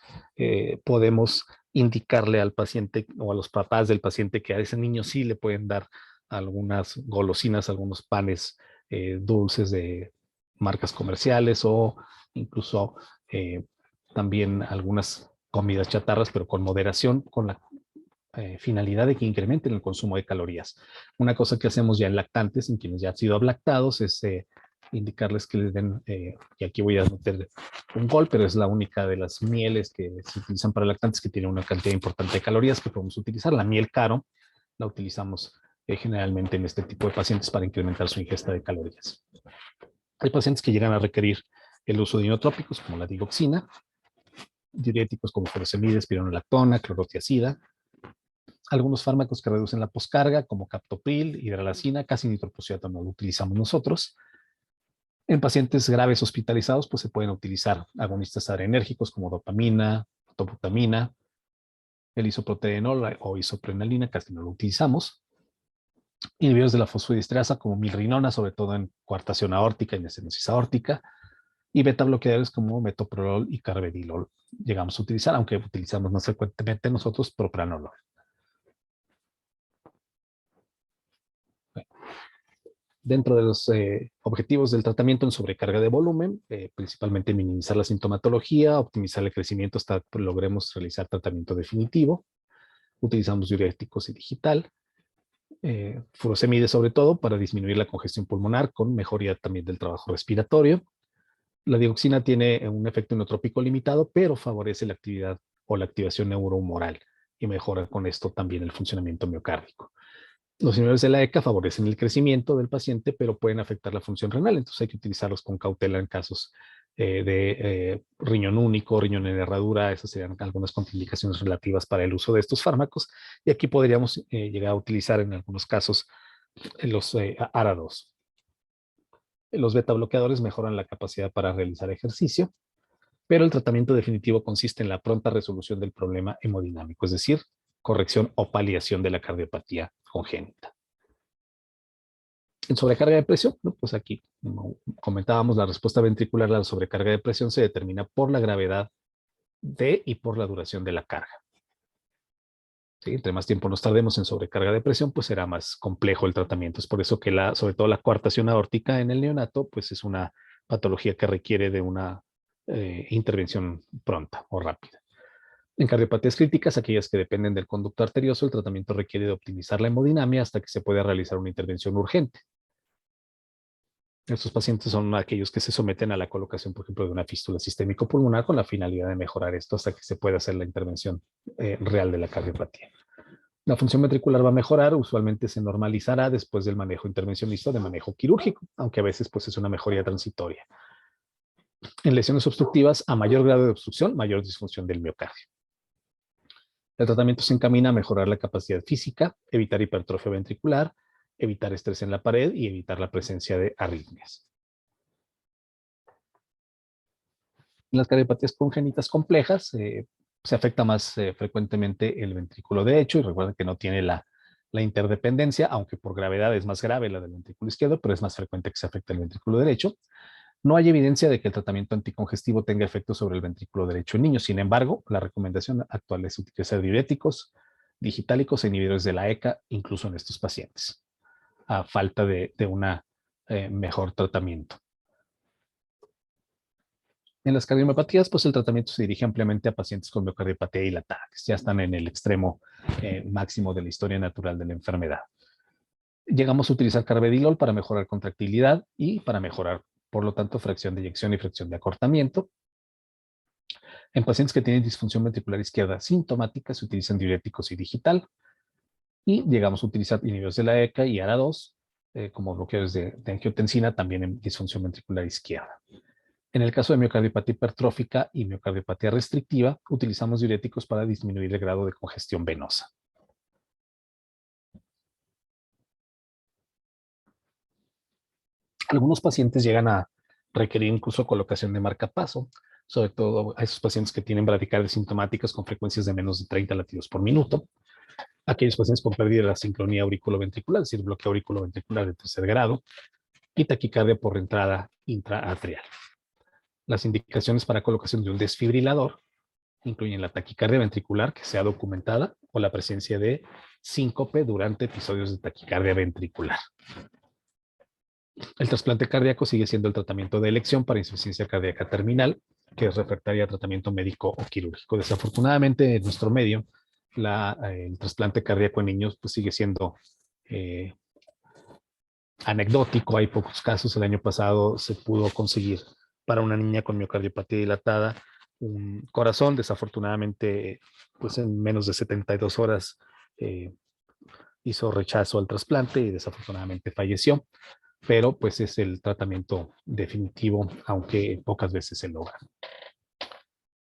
podemos indicarle al paciente o a los papás del paciente que a ese niño sí le pueden dar algunas golosinas, algunos panes dulces de marcas comerciales o incluso también algunas comidas chatarras, pero con moderación, con la finalidad de que incrementen el consumo de calorías. Una cosa que hacemos ya en lactantes, en quienes ya han sido lactados, es indicarles que les den, y aquí voy a meter un gol, pero es la única de las mieles que se utilizan para lactantes que tiene una cantidad importante de calorías que podemos utilizar. La miel caro la utilizamos generalmente en este tipo de pacientes para incrementar su ingesta de calorías. Hay pacientes que llegan a requerir el uso de inotrópicos como la digoxina, diuréticos como furosemida, espironolactona, clorotiazida, algunos fármacos que reducen la poscarga, como captopril, hidralazina, casi nitroprusiato no lo utilizamos nosotros. En pacientes graves hospitalizados, pues se pueden utilizar agonistas adrenérgicos como dopamina, dobutamina, el isoproterenol o isoprenalina, casi no lo utilizamos. Inhibidores de la fosfodiesterasa como milrinona, sobre todo en coartación aórtica y en estenosis aórtica, y beta bloqueadores como metoprolol y carvedilol llegamos a utilizar, aunque utilizamos más frecuentemente nosotros propranolol. Dentro de los objetivos del tratamiento en sobrecarga de volumen, principalmente minimizar la sintomatología, optimizar el crecimiento hasta que logremos realizar tratamiento definitivo. Utilizamos diuréticos y digital. Furosemide sobre todo para disminuir la congestión pulmonar con mejoría también del trabajo respiratorio. La dioxina tiene un efecto inotrópico limitado, pero favorece la actividad o la activación neurohumoral y mejora con esto también el funcionamiento miocárdico. Los inhibidores de la ECA favorecen el crecimiento del paciente, pero pueden afectar la función renal, entonces hay que utilizarlos con cautela en casos de riñón único, riñón en herradura. Esas serían algunas contraindicaciones relativas para el uso de estos fármacos. Y aquí podríamos llegar a utilizar en algunos casos los ARA2. Los beta bloqueadores mejoran la capacidad para realizar ejercicio, pero el tratamiento definitivo consiste en la pronta resolución del problema hemodinámico, es decir, corrección o paliación de la cardiopatía congénita. En sobrecarga de presión, ¿no? Pues aquí, como comentábamos, la respuesta ventricular a la sobrecarga de presión se determina por la gravedad de y por la duración de la carga. ¿Sí? Entre más tiempo nos tardemos en sobrecarga de presión, pues será más complejo el tratamiento. Es por eso que sobre todo la coartación aórtica en el neonato, pues es una patología que requiere de una intervención pronta o rápida. En cardiopatías críticas, aquellas que dependen del conducto arterioso, el tratamiento requiere de optimizar la hemodinamia hasta que se pueda realizar una intervención urgente. Estos pacientes son aquellos que se someten a la colocación, por ejemplo, de una fístula sistémico pulmonar con la finalidad de mejorar esto hasta que se pueda hacer la intervención real de la cardiopatía. La función ventricular va a mejorar, usualmente se normalizará después del manejo intervencionista de manejo quirúrgico, aunque a veces pues, es una mejoría transitoria. En lesiones obstructivas, a mayor grado de obstrucción, mayor disfunción del miocardio. El tratamiento se encamina a mejorar la capacidad física, evitar hipertrofia ventricular, evitar estrés en la pared y evitar la presencia de arritmias. En las cardiopatías congénitas complejas se afecta más frecuentemente el ventrículo derecho y recuerden que no tiene la interdependencia, aunque por gravedad es más grave la del ventrículo izquierdo, pero es más frecuente que se afecte el ventrículo derecho. No hay evidencia de que el tratamiento anticongestivo tenga efecto sobre el ventrículo derecho en niños. Sin embargo, la recomendación actual es utilizar diuréticos, digitálicos e inhibidores de la ECA, incluso en estos pacientes, a falta de un mejor tratamiento. En las cardiomiopatías, pues el tratamiento se dirige ampliamente a pacientes con miocardiopatía dilatada, que ya están en el extremo máximo de la historia natural de la enfermedad. Llegamos a utilizar carvedilol para mejorar contractilidad y para mejorar, por lo tanto, fracción de eyección y fracción de acortamiento. En pacientes que tienen disfunción ventricular izquierda sintomática, se utilizan diuréticos y digital. Y llegamos a utilizar inhibidores de la ECA y ARA2 como bloqueadores de angiotensina, también en disfunción ventricular izquierda. En el caso de miocardiopatía hipertrófica y miocardiopatía restrictiva, utilizamos diuréticos para disminuir el grado de congestión venosa. Algunos pacientes llegan a requerir incluso colocación de marcapaso, sobre todo a esos pacientes que tienen bradicardias sintomáticas con frecuencias de menos de 30 latidos por minuto. Aquellos pacientes con pérdida de la sincronía auriculoventricular, es decir, bloqueo auriculoventricular de tercer grado, y taquicardia por entrada intraatrial. Las indicaciones para colocación de un desfibrilador incluyen la taquicardia ventricular que sea documentada o la presencia de síncope durante episodios de taquicardia ventricular. El trasplante cardíaco sigue siendo el tratamiento de elección para insuficiencia cardíaca terminal, que es refractaria a tratamiento médico o quirúrgico. Desafortunadamente, en nuestro medio, el trasplante cardíaco en niños pues, sigue siendo anecdótico. Hay pocos casos. El año pasado se pudo conseguir para una niña con miocardiopatía dilatada un corazón. Desafortunadamente, pues en menos de 72 horas hizo rechazo al trasplante y desafortunadamente falleció. Pero pues es el tratamiento definitivo, aunque pocas veces se logra.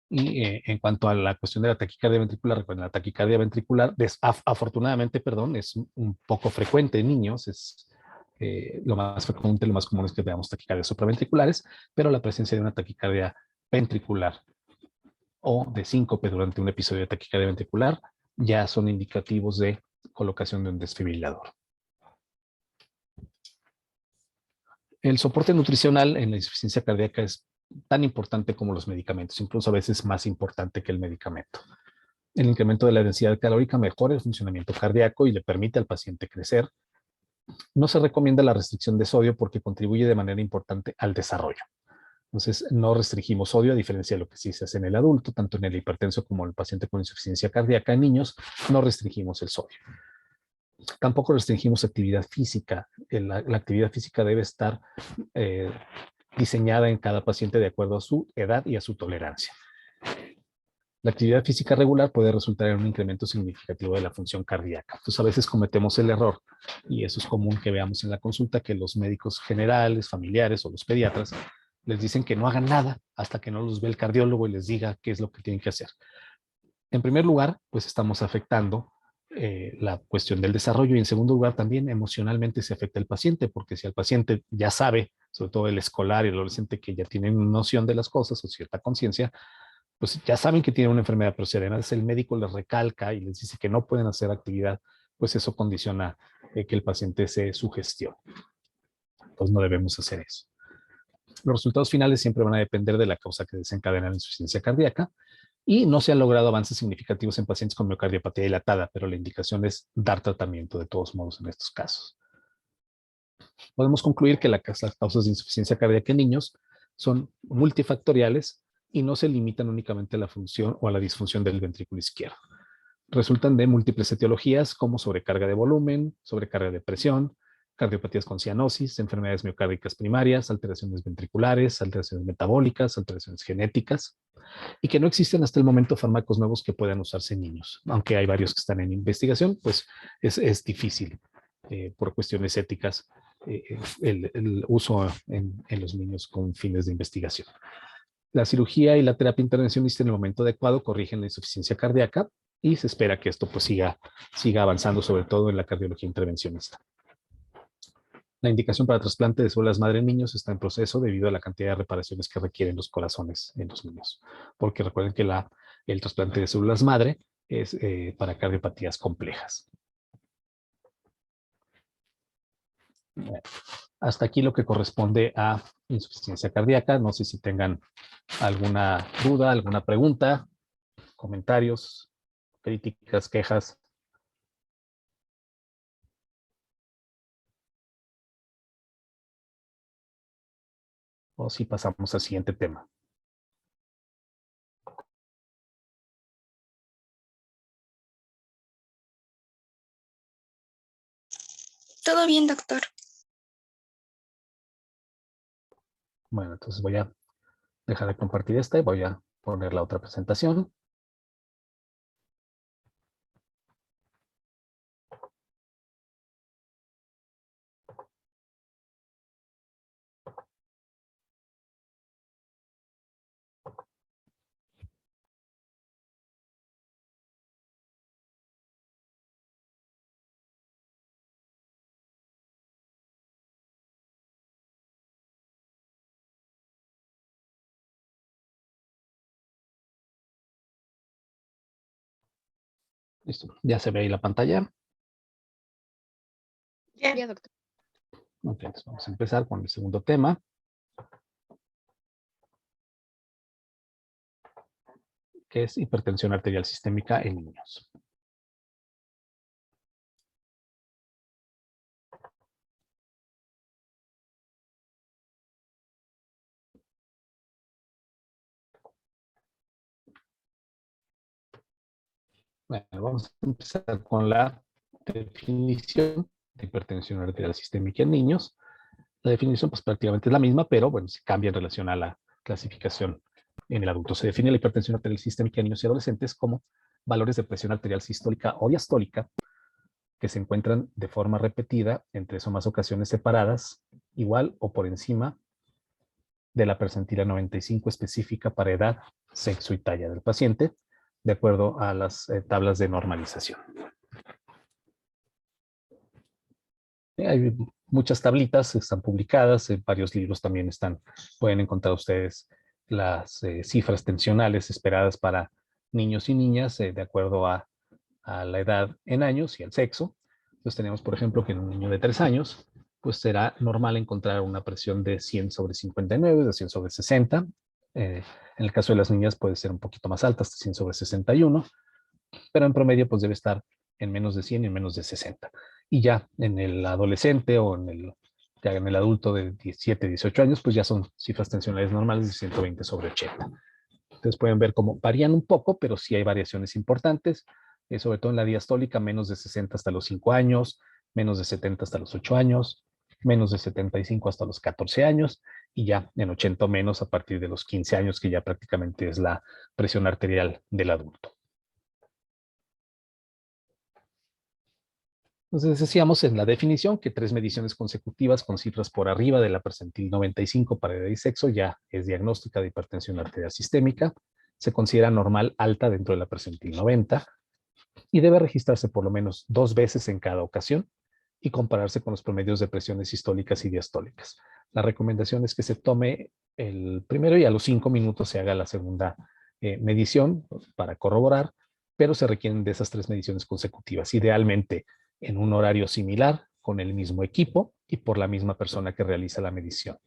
Y en cuanto a la cuestión de la taquicardia ventricular, recuerden, la taquicardia ventricular, afortunadamente, perdón, es un poco frecuente en niños, es lo más frecuente, lo más común es que veamos taquicardias supraventriculares, pero la presencia de una taquicardia ventricular o de síncope durante un episodio de taquicardia ventricular ya son indicativos de colocación de un desfibrilador. El soporte nutricional en la insuficiencia cardíaca es tan importante como los medicamentos, incluso a veces más importante que el medicamento. El incremento de la densidad calórica mejora el funcionamiento cardíaco y le permite al paciente crecer. No se recomienda la restricción de sodio porque contribuye de manera importante al desarrollo. Entonces, no restringimos sodio, a diferencia de lo que sí se hace en el adulto, tanto en el hipertenso como en el paciente con insuficiencia cardíaca. En niños, no restringimos el sodio. Tampoco restringimos actividad física. La actividad física debe estar diseñada en cada paciente de acuerdo a su edad y a su tolerancia. La actividad física regular puede resultar en un incremento significativo de la función cardíaca. Entonces, a veces cometemos el error, y eso es común que veamos en la consulta, que los médicos generales, familiares o los pediatras les dicen que no hagan nada hasta que no los ve el cardiólogo y les diga qué es lo que tienen que hacer. En primer lugar, pues estamos afectando la cuestión del desarrollo, y en segundo lugar también emocionalmente se afecta el paciente, porque si el paciente ya sabe, sobre todo el escolar y el adolescente que ya tienen noción de las cosas o cierta conciencia, pues ya saben que tienen una enfermedad, pero si además el médico les recalca y les dice que no pueden hacer actividad, pues eso condiciona que el paciente se sugestione. Entonces no debemos hacer eso. Los resultados finales siempre van a depender de la causa que desencadena la insuficiencia cardíaca, y no se han logrado avances significativos en pacientes con miocardiopatía dilatada, pero la indicación es dar tratamiento de todos modos en estos casos. Podemos concluir que las causas de insuficiencia cardíaca en niños son multifactoriales y no se limitan únicamente a la función o a la disfunción del ventrículo izquierdo. Resultan de múltiples etiologías como sobrecarga de volumen, sobrecarga de presión, cardiopatías con cianosis, enfermedades miocárdicas primarias, alteraciones ventriculares, alteraciones metabólicas, alteraciones genéticas, y que no existen hasta el momento fármacos nuevos que puedan usarse en niños. Aunque hay varios que están en investigación, pues es difícil por cuestiones éticas el uso en los niños con fines de investigación. La cirugía y la terapia intervencionista en el momento adecuado corrigen la insuficiencia cardíaca y se espera que esto pues siga avanzando, sobre todo en la cardiología intervencionista. La indicación para trasplante de células madre en niños está en proceso debido a la cantidad de reparaciones que requieren los corazones en los niños. Porque recuerden que el trasplante de células madre es para cardiopatías complejas. Bueno, hasta aquí lo que corresponde a insuficiencia cardíaca. No sé si tengan alguna duda, alguna pregunta, comentarios, críticas, quejas. O si pasamos al siguiente tema. Todo bien, doctor. Bueno, entonces voy a dejar de compartir esta y voy a poner la otra presentación. Listo, ya se ve ahí la pantalla. Ya, doctor. Ok, entonces vamos a empezar con el segundo tema, que es hipertensión arterial sistémica en niños. Bueno, vamos a empezar con la definición de hipertensión arterial sistémica en niños. La definición pues prácticamente es la misma, pero bueno, se cambia en relación a la clasificación en el adulto. Se define la hipertensión arterial sistémica en niños y adolescentes como valores de presión arterial sistólica o diastólica que se encuentran de forma repetida en 3 o más ocasiones separadas, igual o por encima de la percentila 95 específica para edad, sexo y talla del paciente, de acuerdo a las tablas de normalización. Hay muchas tablitas que están publicadas, en varios libros también pueden encontrar ustedes las cifras tensionales esperadas para niños y niñas de acuerdo a la edad en años y al sexo. Entonces tenemos, por ejemplo, que en un niño de 3 años, pues será normal encontrar una presión de 100 sobre 59, de 100 sobre 60. En el caso de las niñas puede ser un poquito más alta, hasta 100 sobre 61, pero en promedio pues debe estar en menos de 100 y en menos de 60. Y ya en el adolescente o ya en el adulto de 17, 18 años, pues ya son cifras tensionales normales de 120 sobre 80. Entonces pueden ver cómo varían un poco, pero sí hay variaciones importantes, sobre todo en la diastólica, menos de 60 hasta los 5 años, menos de 70 hasta los 8 años, menos de 75 hasta los 14 años, y ya en 80 o menos a partir de los 15 años, que ya prácticamente es la presión arterial del adulto. Entonces decíamos en la definición que 3 mediciones consecutivas con cifras por arriba de la percentil 95 para edad y sexo ya es diagnóstica de hipertensión arterial sistémica. Se considera normal alta dentro de la percentil 90 y debe registrarse por lo menos 2 veces en cada ocasión y compararse con los promedios de presiones sistólicas y diastólicas. La recomendación es que se tome el primero y a los 5 minutos se haga la segunda medición para corroborar, pero se requieren de esas 3 mediciones consecutivas, idealmente en un horario similar, con el mismo equipo y por la misma persona que realiza la medición,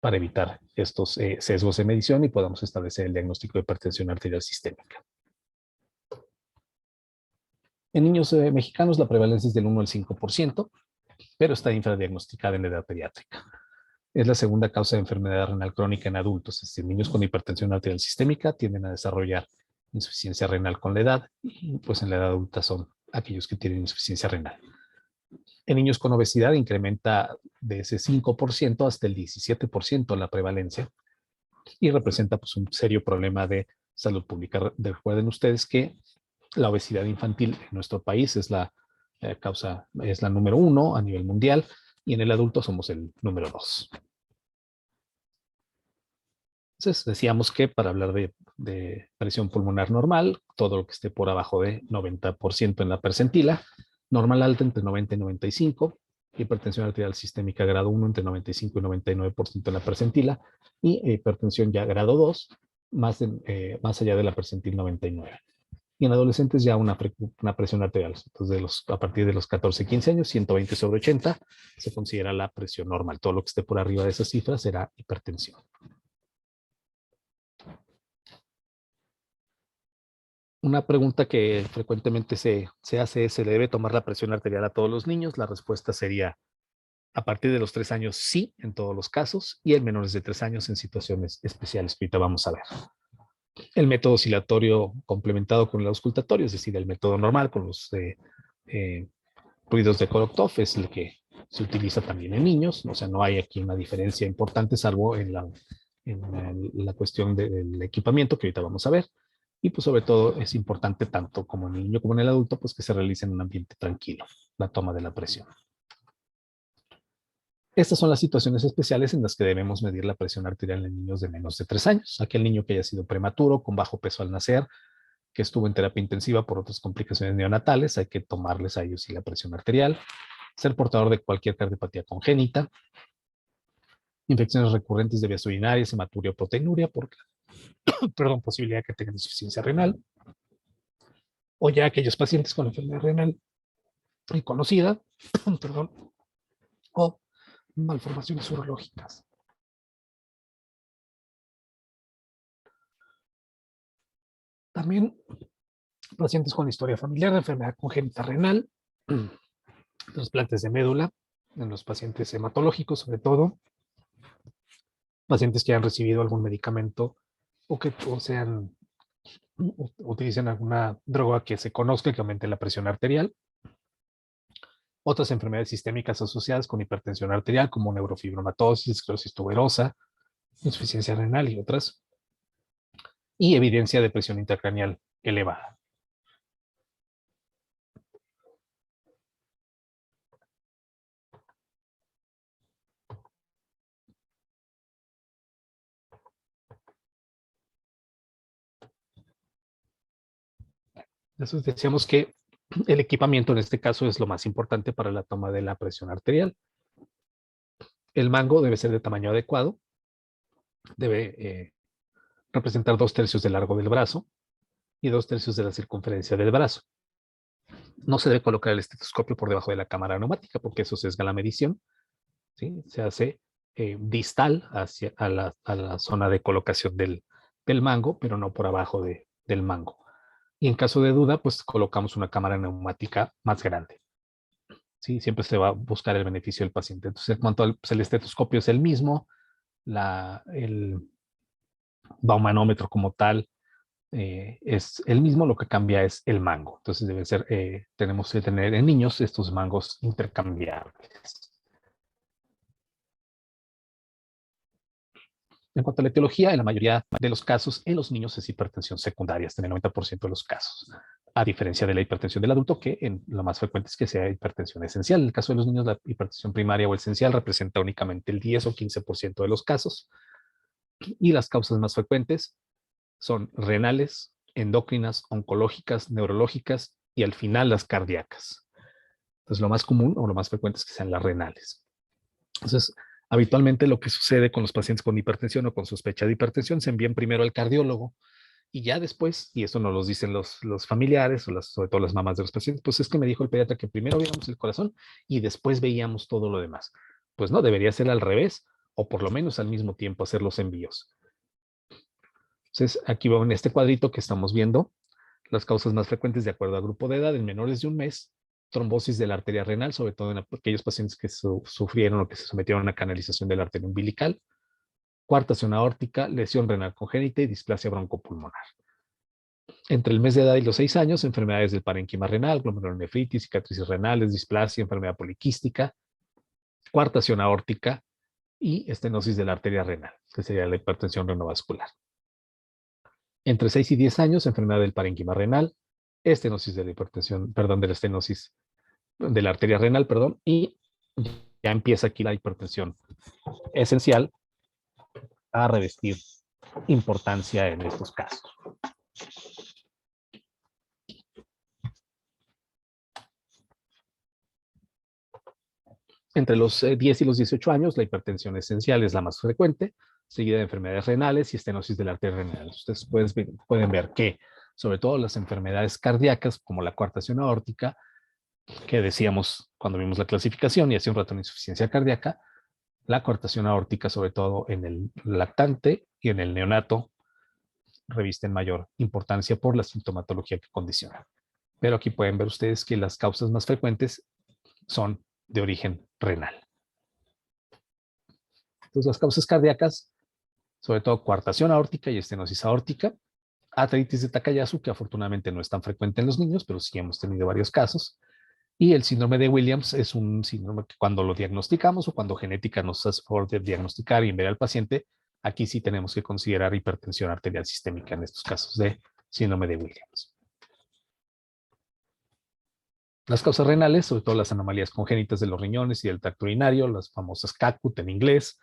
para evitar estos sesgos de medición y podamos establecer el diagnóstico de hipertensión arterial sistémica. En niños mexicanos la prevalencia es del 1 al 5%, pero está infradiagnosticada en la edad pediátrica. Es la segunda causa de enfermedad renal crónica en adultos, es decir, niños con hipertensión arterial sistémica tienden a desarrollar insuficiencia renal con la edad y pues en la edad adulta son aquellos que tienen insuficiencia renal. En niños con obesidad incrementa de ese 5% hasta el 17% la prevalencia y representa pues, un serio problema de salud pública. Recuerden ustedes que la obesidad infantil en nuestro país es la es la número 1 a nivel mundial y en el adulto somos el número 2. Entonces, decíamos que para hablar de presión pulmonar normal, todo lo que esté por abajo de 90% en la percentila, normal alta entre 90 y 95, hipertensión arterial sistémica grado 1 entre 95 y 99% en la percentila, y hipertensión ya grado 2, más allá de la percentil 99. Y en adolescentes ya una presión arterial. Entonces, a partir de los 14, 15 años, 120/80 se considera la presión normal. Todo lo que esté por arriba de esas cifras será hipertensión. Una pregunta que frecuentemente se hace es, ¿se le debe tomar la presión arterial a todos los niños? La respuesta sería, a partir de los 3 años, sí, en todos los casos, y en menores de 3 años en situaciones especiales que ahorita vamos a ver. El método oscilatorio complementado con el auscultatorio, es decir, el método normal con los ruidos de Kolokov, es el que se utiliza también en niños. O sea, no hay aquí una diferencia importante, salvo en la cuestión del equipamiento que ahorita vamos a ver. Y pues sobre todo es importante tanto como en el niño como en el adulto, pues que se realice en un ambiente tranquilo, la toma de la presión. Estas son las situaciones especiales en las que debemos medir la presión arterial en niños de menos de 3 años. Aquel niño que haya sido prematuro, con bajo peso al nacer, que estuvo en terapia intensiva por otras complicaciones neonatales, hay que tomarles a ellos y la presión arterial. Ser portador de cualquier cardiopatía congénita, infecciones recurrentes de vías urinarias, hematuria o proteinuria, porque, posibilidad de que tengan insuficiencia renal, o ya aquellos pacientes con enfermedad renal conocida, o malformaciones urológicas. También pacientes con historia familiar de enfermedad congénita renal, trasplantes de médula en los pacientes hematológicos, sobre todo, pacientes que han recibido algún medicamento o que utilicen alguna droga que se conozca que aumente la presión arterial. Otras enfermedades sistémicas asociadas con hipertensión arterial, como neurofibromatosis, esclerosis tuberosa, insuficiencia renal y otras. Y evidencia de presión intracraneal elevada. Entonces decíamos que el equipamiento en este caso es lo más importante para la toma de la presión arterial. El mango debe ser de tamaño adecuado, debe representar 2/3 del largo del brazo y 2/3 de la circunferencia del brazo. No se debe colocar el estetoscopio por debajo de la cámara neumática porque eso sesga la medición. ¿Sí? Se hace distal a la zona de colocación del mango, pero no por abajo del mango. Y en caso de duda, pues colocamos una cámara neumática más grande. ¿Sí? Siempre se va a buscar el beneficio del paciente. Entonces, en cuanto al el estetoscopio es el mismo, el baumanómetro como tal es el mismo, lo que cambia es el mango. Entonces, debe ser, tenemos que tener en niños estos mangos intercambiables. En cuanto a la etiología, en la mayoría de los casos, en los niños es hipertensión secundaria, hasta en el 90% de los casos, a diferencia de la hipertensión del adulto, que en lo más frecuente es que sea hipertensión esencial. En el caso de los niños, la hipertensión primaria o esencial representa únicamente el 10 o 15% de los casos, y las causas más frecuentes son renales, endocrinas, oncológicas, neurológicas y al final las cardíacas. Entonces, lo más común o lo más frecuente es que sean las renales. Entonces, habitualmente lo que sucede con los pacientes con hipertensión o con sospecha de hipertensión, se envían primero al cardiólogo y ya después, y eso nos lo dicen los familiares o sobre todo las mamás de los pacientes, pues es que me dijo el pediatra que primero veíamos el corazón y después veíamos todo lo demás. Pues no, debería ser al revés o por lo menos al mismo tiempo hacer los envíos. Entonces, aquí va en este cuadrito que estamos viendo las causas más frecuentes de acuerdo a grupo de edad en menores de un mes: trombosis de la arteria renal, sobre todo en aquellos pacientes que sufrieron o que se sometieron a canalización de la arteria umbilical, coartación aórtica, lesión renal congénita y displasia broncopulmonar. Entre el mes de edad y los 6 años, enfermedades del parénquima renal, glomerulonefritis, cicatrices renales, displasia, enfermedad poliquística, coartación aórtica y estenosis de la arteria renal, que sería la hipertensión renovascular. Entre 6 y 10 años, enfermedad del parénquima renal, estenosis de la hipertensión, perdón, de la estenosis de la arteria renal, perdón, y ya empieza aquí la hipertensión esencial a revestir importancia en estos casos. Entre los 10 y los 18 años, la hipertensión esencial es la más frecuente, seguida de enfermedades renales y estenosis de la arteria renal. Ustedes pueden ver que, sobre todo las enfermedades cardíacas, como la coartación aórtica, que decíamos cuando vimos la clasificación y hace un rato la insuficiencia cardíaca, la coartación aórtica, sobre todo en el lactante y en el neonato, revisten mayor importancia por la sintomatología que condiciona. Pero aquí pueden ver ustedes que las causas más frecuentes son de origen renal. Entonces, las causas cardíacas, sobre todo coartación aórtica y estenosis aórtica, arteritis de Takayasu, que afortunadamente no es tan frecuente en los niños, pero sí hemos tenido varios casos. Y el síndrome de Williams es un síndrome que cuando lo diagnosticamos o cuando genética nos hace favor de diagnosticar y enviar al paciente, aquí sí tenemos que considerar hipertensión arterial sistémica en estos casos de síndrome de Williams. Las causas renales, sobre todo las anomalías congénitas de los riñones y del tracto urinario, las famosas CACUT en inglés,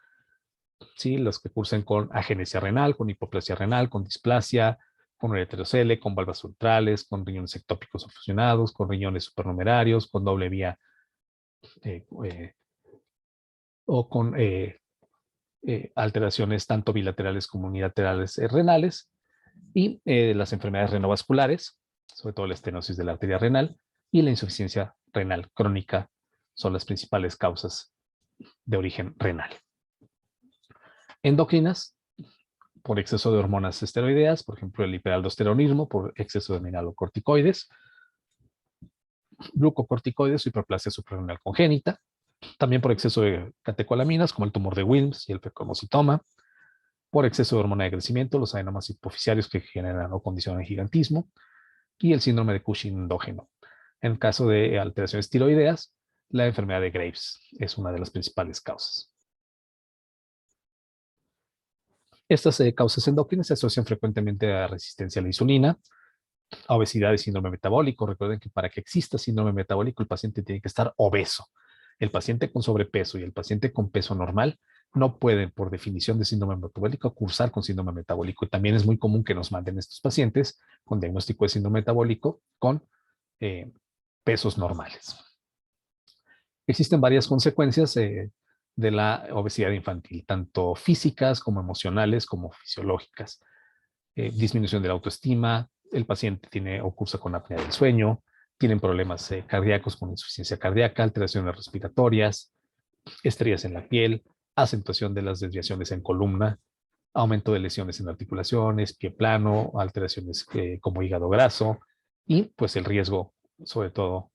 ¿sí? Los que cursan con agenesia renal, con hipoplasia renal, con displasia, con ureterocele, con valvas centrales, con riñones ectópicos o fusionados, con riñones supernumerarios, con doble vía o con alteraciones tanto bilaterales como unilaterales renales y las enfermedades renovasculares, sobre todo la estenosis de la arteria renal y la insuficiencia renal crónica son las principales causas de origen renal. Endocrinas, por exceso de hormonas esteroideas, por ejemplo el hiperaldosteronismo, por exceso de mineralocorticoides, glucocorticoides o hiperplasia suprarrenal congénita, también por exceso de catecolaminas como el tumor de Wilms y el fecomocitoma, por exceso de hormona de crecimiento, los adenomas hipoficiarios que generan o condicionan gigantismo, y el síndrome de Cushing endógeno. En caso de alteraciones tiroideas, la enfermedad de Graves es una de las principales causas. Estas causas endócrinas se asocian frecuentemente a resistencia a la insulina, a obesidad y síndrome metabólico. Recuerden que para que exista síndrome metabólico, el paciente tiene que estar obeso. El paciente con sobrepeso y el paciente con peso normal no pueden, por definición de síndrome metabólico, cursar con síndrome metabólico. Y también es muy común que nos manden estos pacientes con diagnóstico de síndrome metabólico con pesos normales. Existen varias consecuencias de la obesidad infantil, tanto físicas como emocionales como fisiológicas. Disminución de la autoestima, el paciente tiene o cursa con apnea del sueño, tienen problemas cardíacos con insuficiencia cardíaca, alteraciones respiratorias, estrías en la piel, acentuación de las desviaciones en columna, aumento de lesiones en articulaciones, pie plano, alteraciones como hígado graso y pues el riesgo, sobre todo,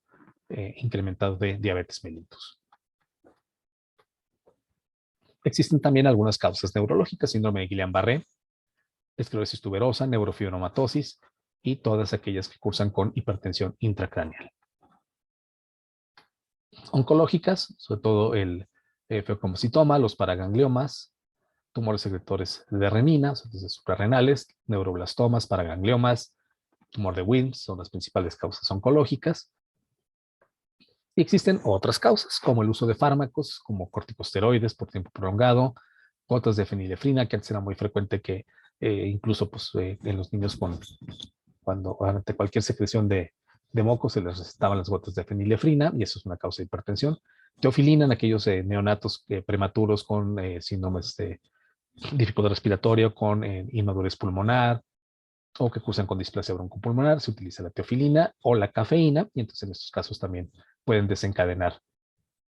incrementado de diabetes mellitus. Existen también algunas causas neurológicas, síndrome de Guillain-Barré, esclerosis tuberosa, neurofibromatosis y todas aquellas que cursan con hipertensión intracraneal. Oncológicas, sobre todo el fecomocitoma, los paragangliomas, tumores secretores de renina, entonces suprarrenales, neuroblastomas, paragangliomas, tumor de Wilms son las principales causas oncológicas. Y existen otras causas, como el uso de fármacos, como corticosteroides por tiempo prolongado, gotas de fenilefrina, que antes era muy frecuente que incluso pues, en los niños cuando ante cualquier secreción de moco se les recetaban las gotas de fenilefrina, y eso es una causa de hipertensión. Teofilina en aquellos neonatos prematuros con síndromes de dificultad respiratoria, con inmadurez pulmonar, o que cursan con displasia broncopulmonar, se utiliza la teofilina o la cafeína, y entonces en estos casos también pueden desencadenar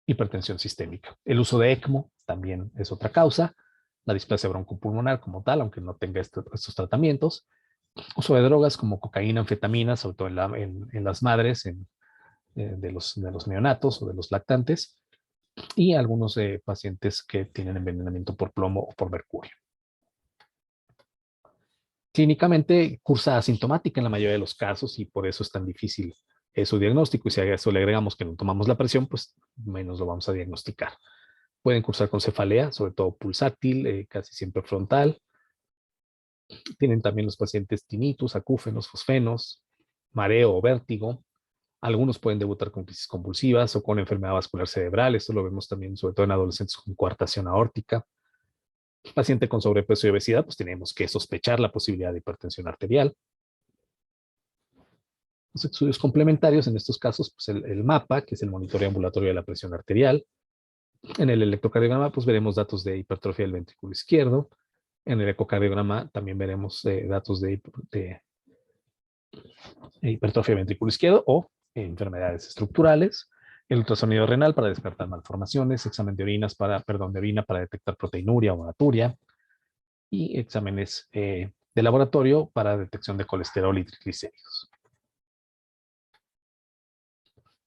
hipertensión sistémica. El uso de ECMO también es otra causa, la displasia broncopulmonar como tal, aunque no tenga estos tratamientos. Uso de drogas como cocaína, anfetamina, sobre todo en las madres de los neonatos o de los lactantes, y algunos pacientes que tienen envenenamiento por plomo o por mercurio. Clínicamente cursa asintomática en la mayoría de los casos y por eso es tan difícil su diagnóstico. Y si a eso le agregamos que no tomamos la presión, pues menos lo vamos a diagnosticar. Pueden cursar con cefalea, sobre todo pulsátil, casi siempre frontal. Tienen también los pacientes tinnitus, acúfenos, fosfenos, mareo o vértigo. Algunos pueden debutar con crisis convulsivas o con enfermedad vascular cerebral. Esto lo vemos también, sobre todo en adolescentes con coartación aórtica. Paciente con sobrepeso y obesidad, pues tenemos que sospechar la posibilidad de hipertensión arterial. Los estudios complementarios en estos casos, pues el MAPA, que es el monitoreo ambulatorio de la presión arterial. En el electrocardiograma, pues veremos datos de hipertrofia del ventrículo izquierdo. En el ecocardiograma también veremos datos de hipertrofia del ventrículo izquierdo o enfermedades estructurales. El ultrasonido renal para descartar malformaciones, examen de orina para detectar proteinuria o hematuria y exámenes de laboratorio para detección de colesterol y triglicéridos.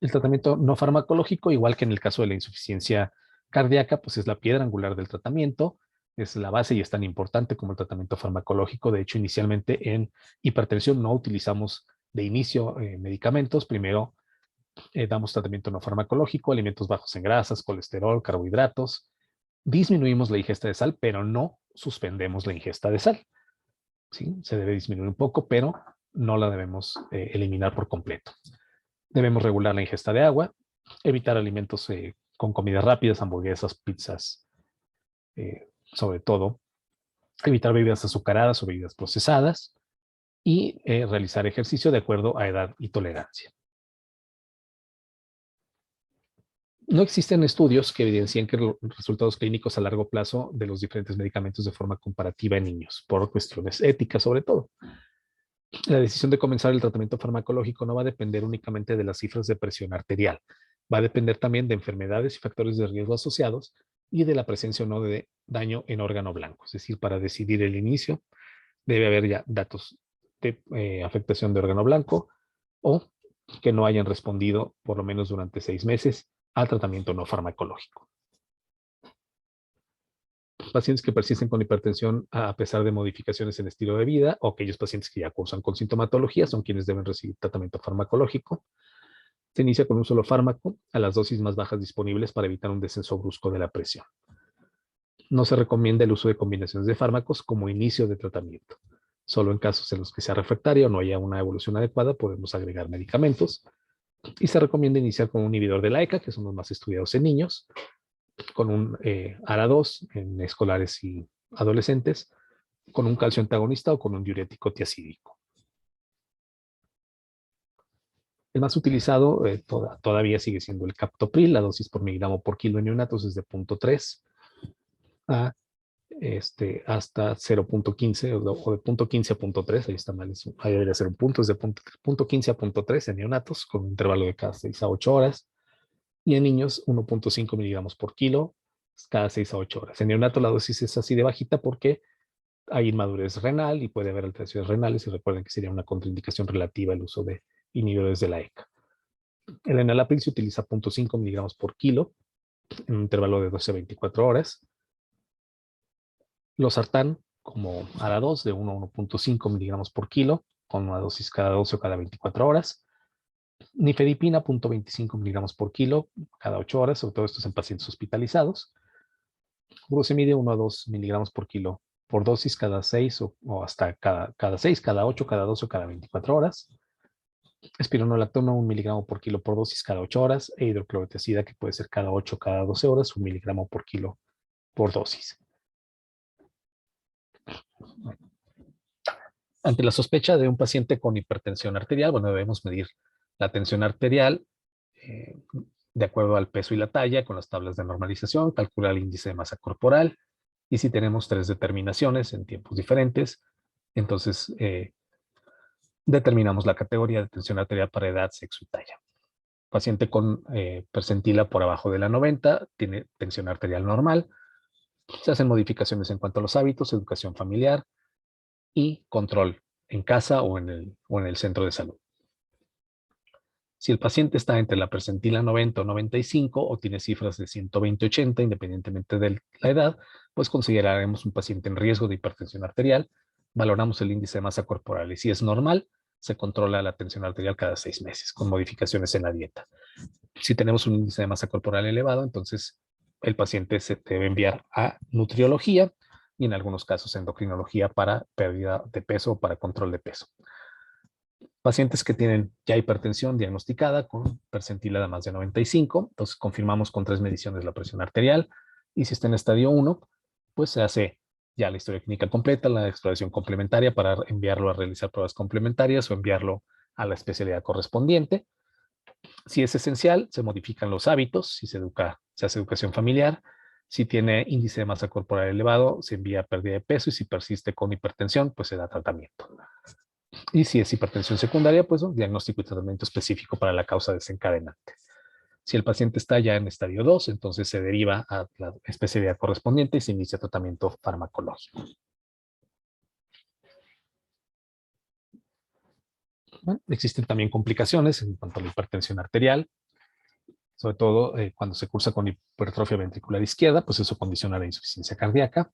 El tratamiento no farmacológico, igual que en el caso de la insuficiencia cardíaca, pues es la piedra angular del tratamiento, es la base y es tan importante como el tratamiento farmacológico. De hecho, inicialmente en hipertensión no utilizamos de inicio medicamentos. Primero damos tratamiento no farmacológico, alimentos bajos en grasas, colesterol, carbohidratos. Disminuimos la ingesta de sal, pero no suspendemos la ingesta de sal. ¿Sí? Se debe disminuir un poco, pero no la debemos eliminar por completo. Debemos regular la ingesta de agua, evitar alimentos con comidas rápidas, hamburguesas, pizzas, sobre todo. Evitar bebidas azucaradas o bebidas procesadas y realizar ejercicio de acuerdo a edad y tolerancia. No existen estudios que evidencien que los resultados clínicos a largo plazo de los diferentes medicamentos de forma comparativa en niños, por cuestiones éticas sobre todo. La decisión de comenzar el tratamiento farmacológico no va a depender únicamente de las cifras de presión arterial, va a depender también de enfermedades y factores de riesgo asociados y de la presencia o no de daño en órgano blanco. Es decir, para decidir el inicio debe haber ya datos de afectación de órgano blanco o que no hayan respondido por lo menos durante 6 meses al tratamiento no farmacológico. Pacientes que persisten con hipertensión a pesar de modificaciones en estilo de vida o aquellos pacientes que ya cursan con sintomatología son quienes deben recibir tratamiento farmacológico. Se inicia con un solo fármaco a las dosis más bajas disponibles para evitar un descenso brusco de la presión. No se recomienda el uso de combinaciones de fármacos como inicio de tratamiento. Solo en casos en los que sea refractario o no haya una evolución adecuada podemos agregar medicamentos. Y se recomienda iniciar con un inhibidor de la ECA, que son los más estudiados en niños, con un ARA2 en escolares y adolescentes, con un calcio antagonista o con un diurético tiazídico. El más utilizado todavía sigue siendo el captopril. La dosis por miligramo por kilo en neonatos es de 0.3 a hasta 0.15 o de 0.15 a 0.3. Ahí está mal, ahí debería ser un punto, es de 0.15 a 0.3 en neonatos con un intervalo de cada 6 a 8 horas. Y en niños 1.5 miligramos por kilo cada 6 a 8 horas. En neonato la dosis es así de bajita porque hay inmadurez renal y puede haber alteraciones renales y recuerden que sería una contraindicación relativa el uso de inhibidores de la ECA. El enalapril se utiliza 0.5 miligramos por kilo en un intervalo de 12 a 24 horas. Los sartán como ARA2 de 1 a 1.5 miligramos por kilo con una dosis cada 12 o cada 24 horas. Nifedipina 0.25 miligramos por kilo cada 8 horas, sobre todo esto es en pacientes hospitalizados. Furosemide 1 a 2 miligramos por kilo por dosis cada 6 o hasta cada 6, cada 8, cada 12 o cada 24 horas. Espironolactona 1 miligramo por kilo por dosis cada 8 horas e hidroclorotiazida que puede ser cada 8 o cada 12 horas, 1 miligramo por kilo por dosis. Ante la sospecha de un paciente con hipertensión arterial, bueno, debemos medir la tensión arterial de acuerdo al peso y la talla con las tablas de normalización, calcular el índice de masa corporal y si tenemos 3 determinaciones en tiempos diferentes, entonces determinamos la categoría de tensión arterial para edad, sexo y talla. Paciente con percentila por abajo de la 90 tiene tensión arterial normal. Se hacen modificaciones en cuanto a los hábitos, educación familiar y control en casa o en el centro de salud. Si el paciente está entre la percentila 90 o 95 o tiene cifras de 120-80, independientemente de la edad, pues consideraremos un paciente en riesgo de hipertensión arterial valoramos el índice de masa corporal y si es normal, se controla la tensión arterial cada 6 meses con modificaciones en la dieta. Si tenemos un índice de masa corporal elevado, entonces el paciente se debe enviar a nutriología y en algunos casos endocrinología para pérdida de peso o para control de peso. Pacientes que tienen ya hipertensión diagnosticada con percentilada más de 95, entonces confirmamos con 3 mediciones la presión arterial y si está en estadio 1, pues se hace ya la historia clínica completa, la exploración complementaria para enviarlo a realizar pruebas complementarias o enviarlo a la especialidad correspondiente. Si es esencial, se modifican los hábitos, si se hace educación familiar. Si tiene índice de masa corporal elevado, se envía a pérdida de peso y si persiste con hipertensión, pues se da tratamiento. Y si es hipertensión secundaria, pues un diagnóstico y tratamiento específico para la causa desencadenante. Si el paciente está ya en estadio 2, entonces se deriva a la especialidad correspondiente y se inicia tratamiento farmacológico. Bueno, existen también complicaciones en cuanto a la hipertensión arterial, sobre todo cuando se cursa con hipertrofia ventricular izquierda, pues eso condiciona la insuficiencia cardíaca.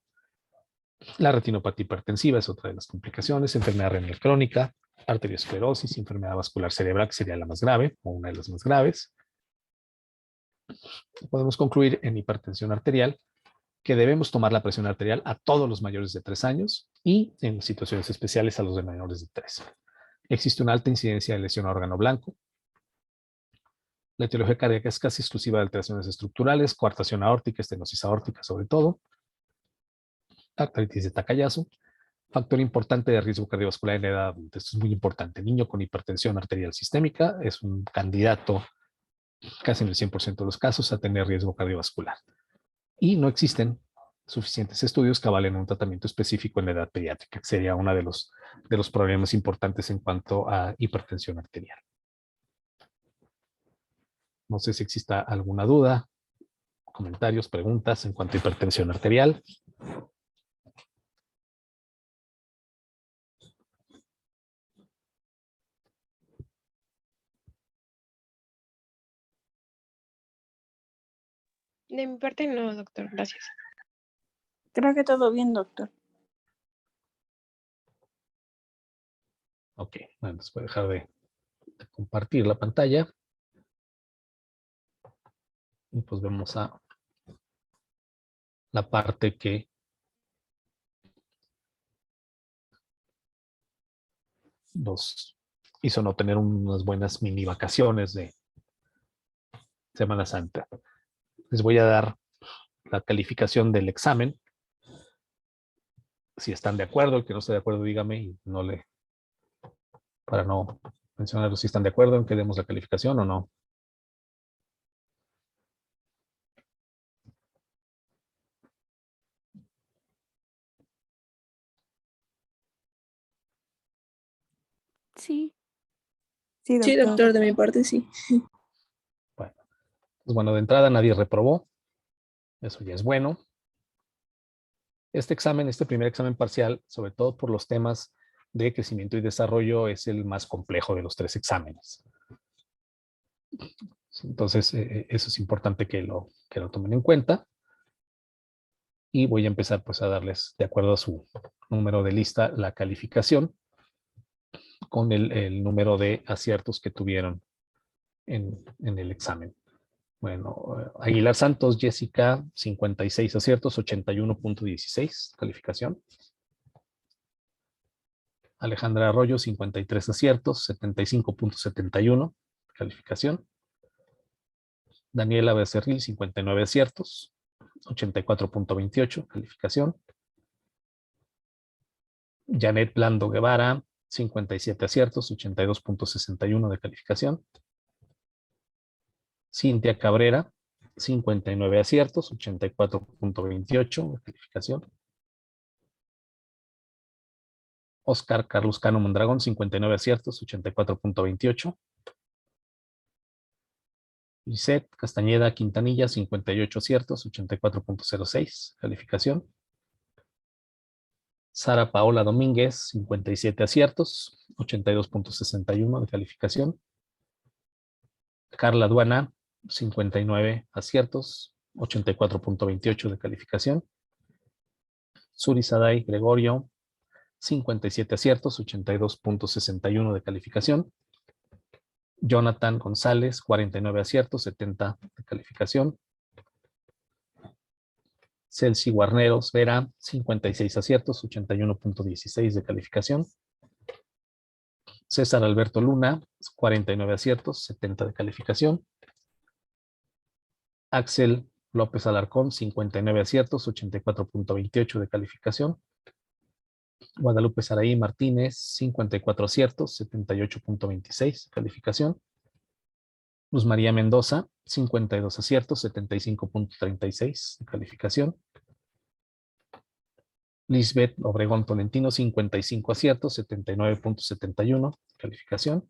La retinopatía hipertensiva es otra de las complicaciones, enfermedad renal crónica, arteriosclerosis, enfermedad vascular cerebral, que sería la más grave o una de las más graves. Podemos concluir en hipertensión arterial que debemos tomar la presión arterial a todos los mayores de 3 años y en situaciones especiales a los de menores de 3. Existe una alta incidencia de lesión a órgano blanco. La etiología cardíaca es casi exclusiva de alteraciones estructurales, coartación aórtica, estenosis aórtica sobre todo, artritis de Takayasu. Factor importante de riesgo cardiovascular en la edad adulta. Esto es muy importante. Niño con hipertensión arterial sistémica es un candidato casi en el 100% de los casos a tener riesgo cardiovascular. Y no existen suficientes estudios que avalen un tratamiento específico en la edad pediátrica, que sería uno de los problemas importantes en cuanto a hipertensión arterial. No sé si exista alguna duda, comentarios, preguntas en cuanto a hipertensión arterial. De mi parte no, doctor, gracias. Creo que todo bien, doctor. Ok, bueno, entonces voy a dejar de compartir la pantalla. Y pues vemos a la parte que nos hizo no tener unas buenas mini vacaciones de Semana Santa. Les voy a dar la calificación del examen. Si están de acuerdo, el que no esté de acuerdo, dígame y para no mencionarlo, si están de acuerdo en que demos la calificación o no. Sí. Sí, doctor, de mi parte sí. Bueno, pues bueno, de entrada nadie reprobó. Eso ya es bueno. Este primer examen parcial, sobre todo por los temas de crecimiento y desarrollo, es el más complejo de los 3 exámenes. Entonces, eso es importante que lo tomen en cuenta. Y voy a empezar pues a darles, de acuerdo a su número de lista, la calificación con el número de aciertos que tuvieron en el examen. Bueno, Aguilar Santos, Jessica, 56 aciertos, 81.16 calificación. Alejandra Arroyo, 53 aciertos, 75.71 calificación. Daniela Becerril, 59 aciertos, 84.28 calificación. Janet Blando Guevara, 57 aciertos, 82.61 de calificación. Cintia Cabrera, 59 aciertos, 84.28 de calificación. Oscar Carlos Cano Mondragón, 59 aciertos, 84.28. Lisette Castañeda Quintanilla, 58 aciertos, 84.06 calificación. Sara Paola Domínguez, 57 aciertos, 82.61 de calificación. Carla Duana, 59 aciertos, 84.28 de calificación. Suri Saday Gregorio, 57 aciertos, 82.61 de calificación. Jonathan González, 49 aciertos, 70 de calificación. Celsi Guarneros Vera, 56 aciertos, 81.16 de calificación. César Alberto Luna, 49 aciertos, 70 de calificación. Axel López Alarcón, 59 aciertos, 84.28 de calificación. Guadalupe Saraí Martínez, 54 aciertos, 78.26 de calificación. Luz María Mendoza, 52 aciertos, 75.36 de calificación. Lisbeth Obregón Tolentino, 55 aciertos, 79.71 de calificación.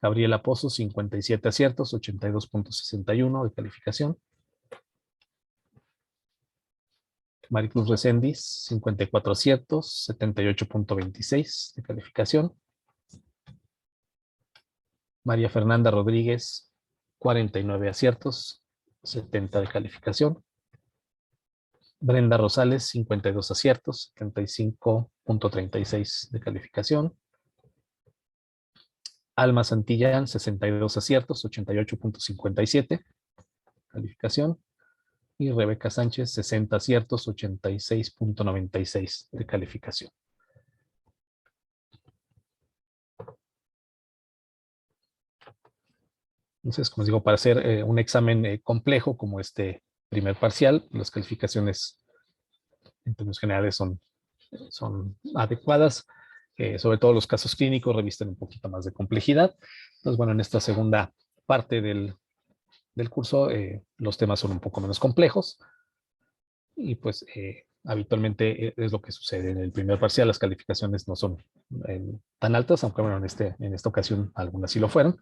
Gabriela Pozo, 57 aciertos, 82.61 de calificación. Maricruz Recendis, 54 aciertos, 78.26 de calificación. María Fernanda Rodríguez, 49 aciertos, 70 de calificación. Brenda Rosales, 52 aciertos, 75.36 de calificación. Alma Santillán, 62 aciertos, 88.57 calificación. Y Rebeca Sánchez, 60 aciertos, 86.96 de calificación. Entonces, como les digo, para hacer un examen complejo como este primer parcial, las calificaciones en términos generales son adecuadas. Sobre todo los casos clínicos revisten un poquito más de complejidad. Entonces, bueno, en esta segunda parte del curso, los temas son un poco menos complejos. Y pues habitualmente es lo que sucede en el primer parcial. Las calificaciones no son tan altas, aunque bueno, en esta ocasión algunas sí lo fueron.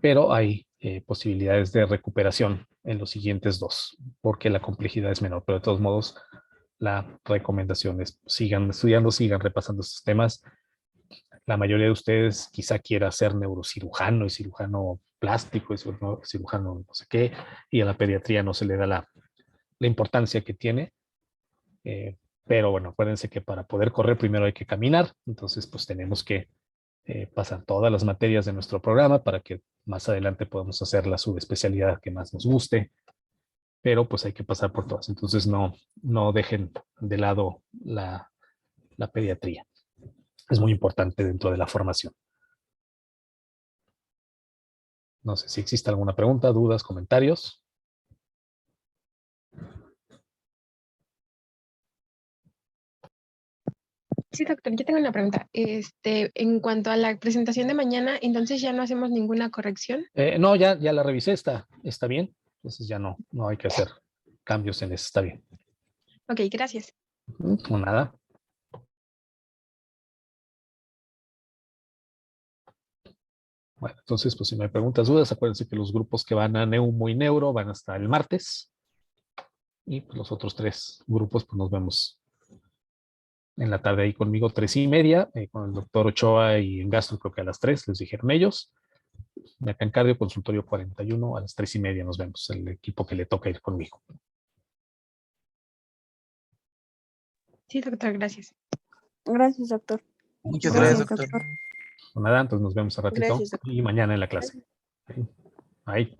Pero hay posibilidades de recuperación en los siguientes dos, porque la complejidad es menor. Pero de todos modos, la recomendación es sigan estudiando, sigan repasando estos temas. La mayoría de ustedes quizá quiera ser neurocirujano y cirujano plástico y cirujano no sé qué, y a la pediatría no se le da la importancia que tiene. Pero bueno, acuérdense que para poder correr primero hay que caminar. Entonces, pues tenemos que pasar todas las materias de nuestro programa para que más adelante podamos hacer la subespecialidad que más nos guste, pero pues hay que pasar por todas. Entonces no dejen de lado la pediatría. Es muy importante dentro de la formación. No sé si existe alguna pregunta, dudas, comentarios. Sí, doctor, yo tengo una pregunta. En cuanto a la presentación de mañana, entonces ya no hacemos ninguna corrección. No, ya la revisé, está bien. Entonces ya no hay que hacer cambios en eso, está bien. Ok, gracias. No, nada. Bueno, entonces, pues si no hay preguntas, dudas, acuérdense que los grupos que van a Neumo y Neuro van hasta el martes. Y pues los otros 3 grupos, pues nos vemos en la tarde ahí conmigo, 3:30, con el doctor Ochoa y en gastro creo que a las 3, les dijeron ellos. Y acá en cardio, consultorio 41, a las 3:30 nos vemos, el equipo que le toca ir conmigo. Sí, doctor, gracias. Gracias, doctor. Muchas gracias, doctor. Pues nada, entonces nos vemos a ratito Gracias, doctor. y mañana en la clase. Ahí.